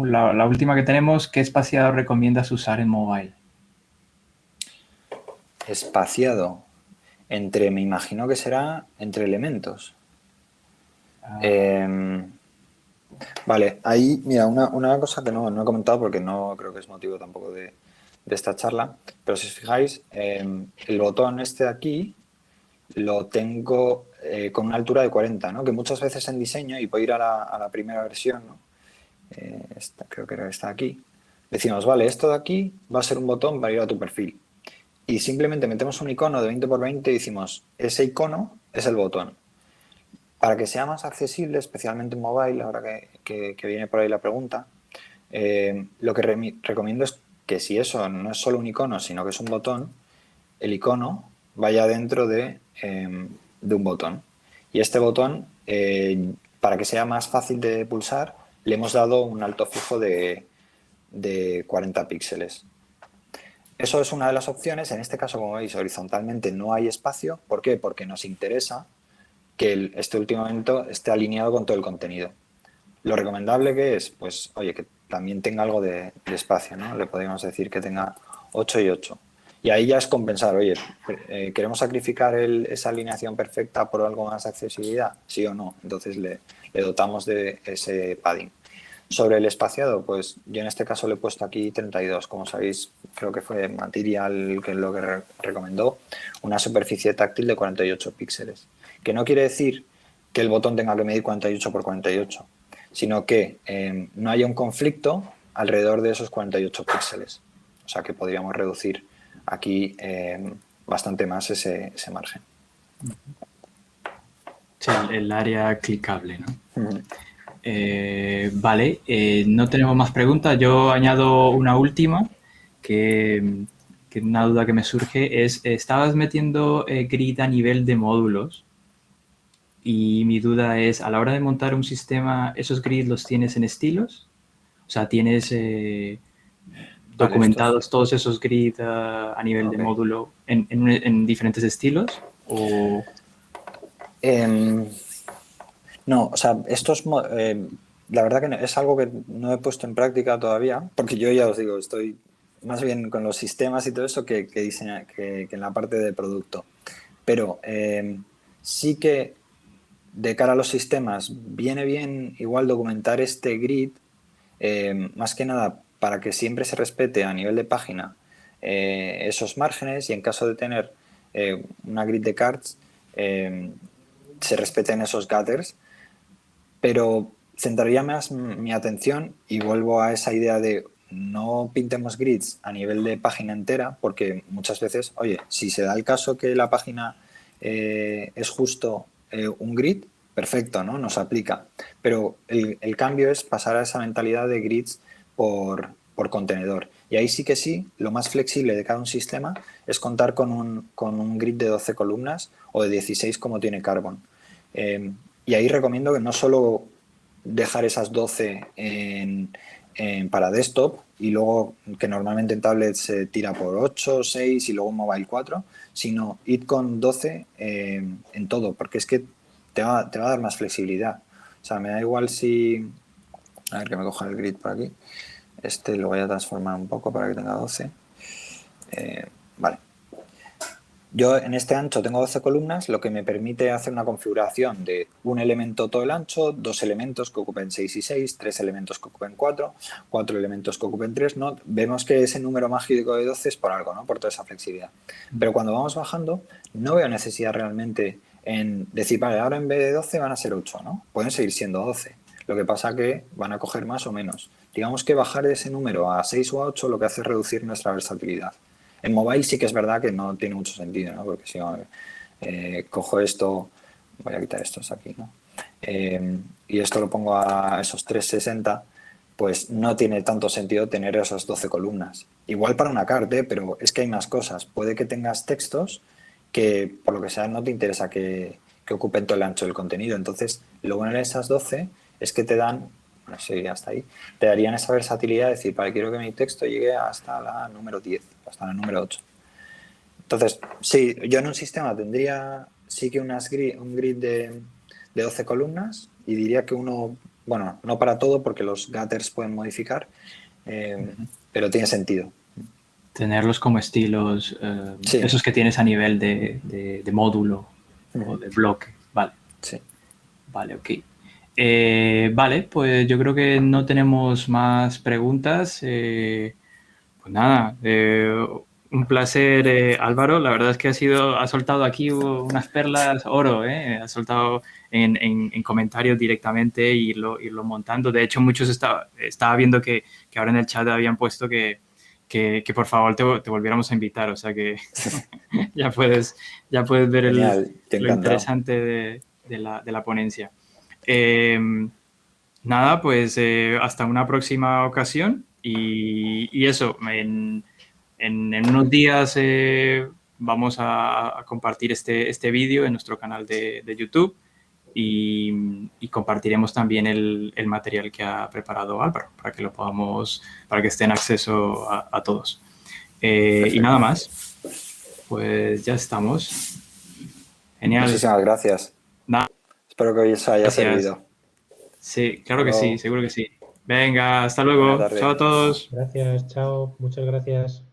la última que tenemos, ¿qué espaciado recomiendas usar en mobile? Espaciado. Me imagino que será entre elementos. Vale, ahí, mira, una cosa que no he comentado porque no creo que es motivo tampoco de esta charla, pero si os fijáis, el botón este de aquí lo tengo con una altura de 40, ¿no? Que muchas veces en diseño, y puedo ir a la primera versión, ¿no? Creo que era esta de aquí, decimos, vale, esto de aquí va a ser un botón para ir a tu perfil. Y simplemente metemos un icono de 20 por 20 y decimos, ese icono es el botón. Para que sea más accesible, especialmente en mobile, ahora que viene por ahí la pregunta, lo que recomiendo es que si eso no es solo un icono, sino que es un botón, el icono vaya dentro de un botón. Y este botón, para que sea más fácil de pulsar, le hemos dado un alto fijo de 40 píxeles. Eso es una de las opciones. En este caso, como veis, horizontalmente no hay espacio. ¿Por qué? Porque nos interesa que este último elemento esté alineado con todo el contenido. Lo recomendable que es, pues, oye, que también tenga algo de espacio, ¿no? Le podríamos decir que tenga 8 y 8. Y ahí ya es compensar, oye, ¿queremos sacrificar esa alineación perfecta por algo más de accesibilidad? ¿Sí o no? Entonces le dotamos de ese padding. Sobre el espaciado, pues yo en este caso le he puesto aquí 32. Como sabéis, creo que fue Material que es lo que recomendó, una superficie táctil de 48 píxeles. Que no quiere decir que el botón tenga que medir 48 por 48, sino que no haya un conflicto alrededor de esos 48 píxeles. O sea que podríamos reducir aquí bastante más ese margen. Sí, el área clicable, ¿no? Vale, no tenemos más preguntas. Yo añado una última que que una duda que me surge es, estabas metiendo grid a nivel de módulos y mi duda es, a la hora de montar un sistema, ¿esos grid los tienes en estilos? O sea, ¿tienes Vale, estos. documentados todos esos grid a nivel de Ok. módulo en diferentes estilos? O... Em, no, o sea, la verdad que es algo que no he puesto en práctica todavía, porque yo ya os digo, estoy más bien con los sistemas y todo eso que en la parte de producto. Pero sí que de cara a los sistemas viene bien igual documentar este grid, más que nada para que siempre se respete a nivel de página esos márgenes y en caso de tener una grid de cards se respeten esos gutters, pero centraría más mi atención y vuelvo a esa idea de no pintemos grids a nivel de página entera, porque muchas veces, oye, si se da el caso que la página es justo un grid, perfecto, ¿no? Nos aplica. Pero el cambio es pasar a esa mentalidad de grids por contenedor. Y ahí sí que sí, lo más flexible de cada un sistema es contar con un grid de 12 columnas o de 16 como tiene Carbon. Y ahí recomiendo que no solo dejar esas 12 para desktop y luego que normalmente en tablet se tira por 8, 6 y luego en mobile 4, sino ir con 12 en todo, porque es que te va a dar más flexibilidad. O sea, me da igual si... A ver que me coja el grid por aquí. Este lo voy a transformar un poco para que tenga 12. Vale. Yo en este ancho tengo 12 columnas, lo que me permite hacer una configuración de un elemento todo el ancho, dos elementos que ocupen 6 y 6, tres elementos que ocupen 4, cuatro elementos que ocupen 3, ¿no? Vemos que ese número mágico de 12 es por algo, ¿no? Por toda esa flexibilidad. Pero cuando vamos bajando, no veo necesidad realmente en decir, vale, ahora en vez de 12 van a ser 8, ¿no? Pueden seguir siendo 12. Lo que pasa que van a coger más o menos. Digamos que bajar ese número a 6 o a 8 lo que hace es reducir nuestra versatilidad. En mobile sí que es verdad que no tiene mucho sentido, ¿no? Porque si cojo esto, voy a quitar estos aquí, ¿no? Y esto lo pongo a esos 360, pues no tiene tanto sentido tener esas 12 columnas. Igual para una carta, pero es que hay más cosas. Puede que tengas textos que, por lo que sea, no te interesa que ocupen todo el ancho del contenido. Entonces, lo bueno de esas 12 es que te dan, no sé, hasta ahí, te darían esa versatilidad de decir, vale, quiero que mi texto llegue hasta la número 10, hasta la número 8. Entonces, sí, yo en un sistema tendría sí que un grid de 12 columnas y diría que uno, bueno, no para todo porque los gutters pueden modificar, pero tiene sentido. Tenerlos como estilos, Sí. esos que tienes a nivel de módulo o de bloque. Vale. Sí. Vale, ok. Vale, pues yo creo que no tenemos más preguntas. Pues nada, un placer, Álvaro. La verdad es que ha soltado aquí unas perlas oro, ¿eh? Ha soltado en comentarios directamente y irlo montando. De hecho, muchos estaba viendo que ahora en el chat habían puesto que por favor te volviéramos a invitar. O sea que ya puedes ver Genial, te he lo encantado. interesante de la ponencia. Nada, pues hasta una próxima ocasión y eso, en unos días vamos a compartir este vídeo en nuestro canal de YouTube y compartiremos también el material que ha preparado Álvaro para que para que esté en acceso a todos. Y nada más, pues ya estamos. Genial. Muchísimas gracias. Nada, Espero que hoy os haya gracias. servido. Sí, Hasta claro que sí, luego. seguro que sí. Venga, hasta Buena luego. Chao tarde. a todos. Gracias, chao, muchas gracias.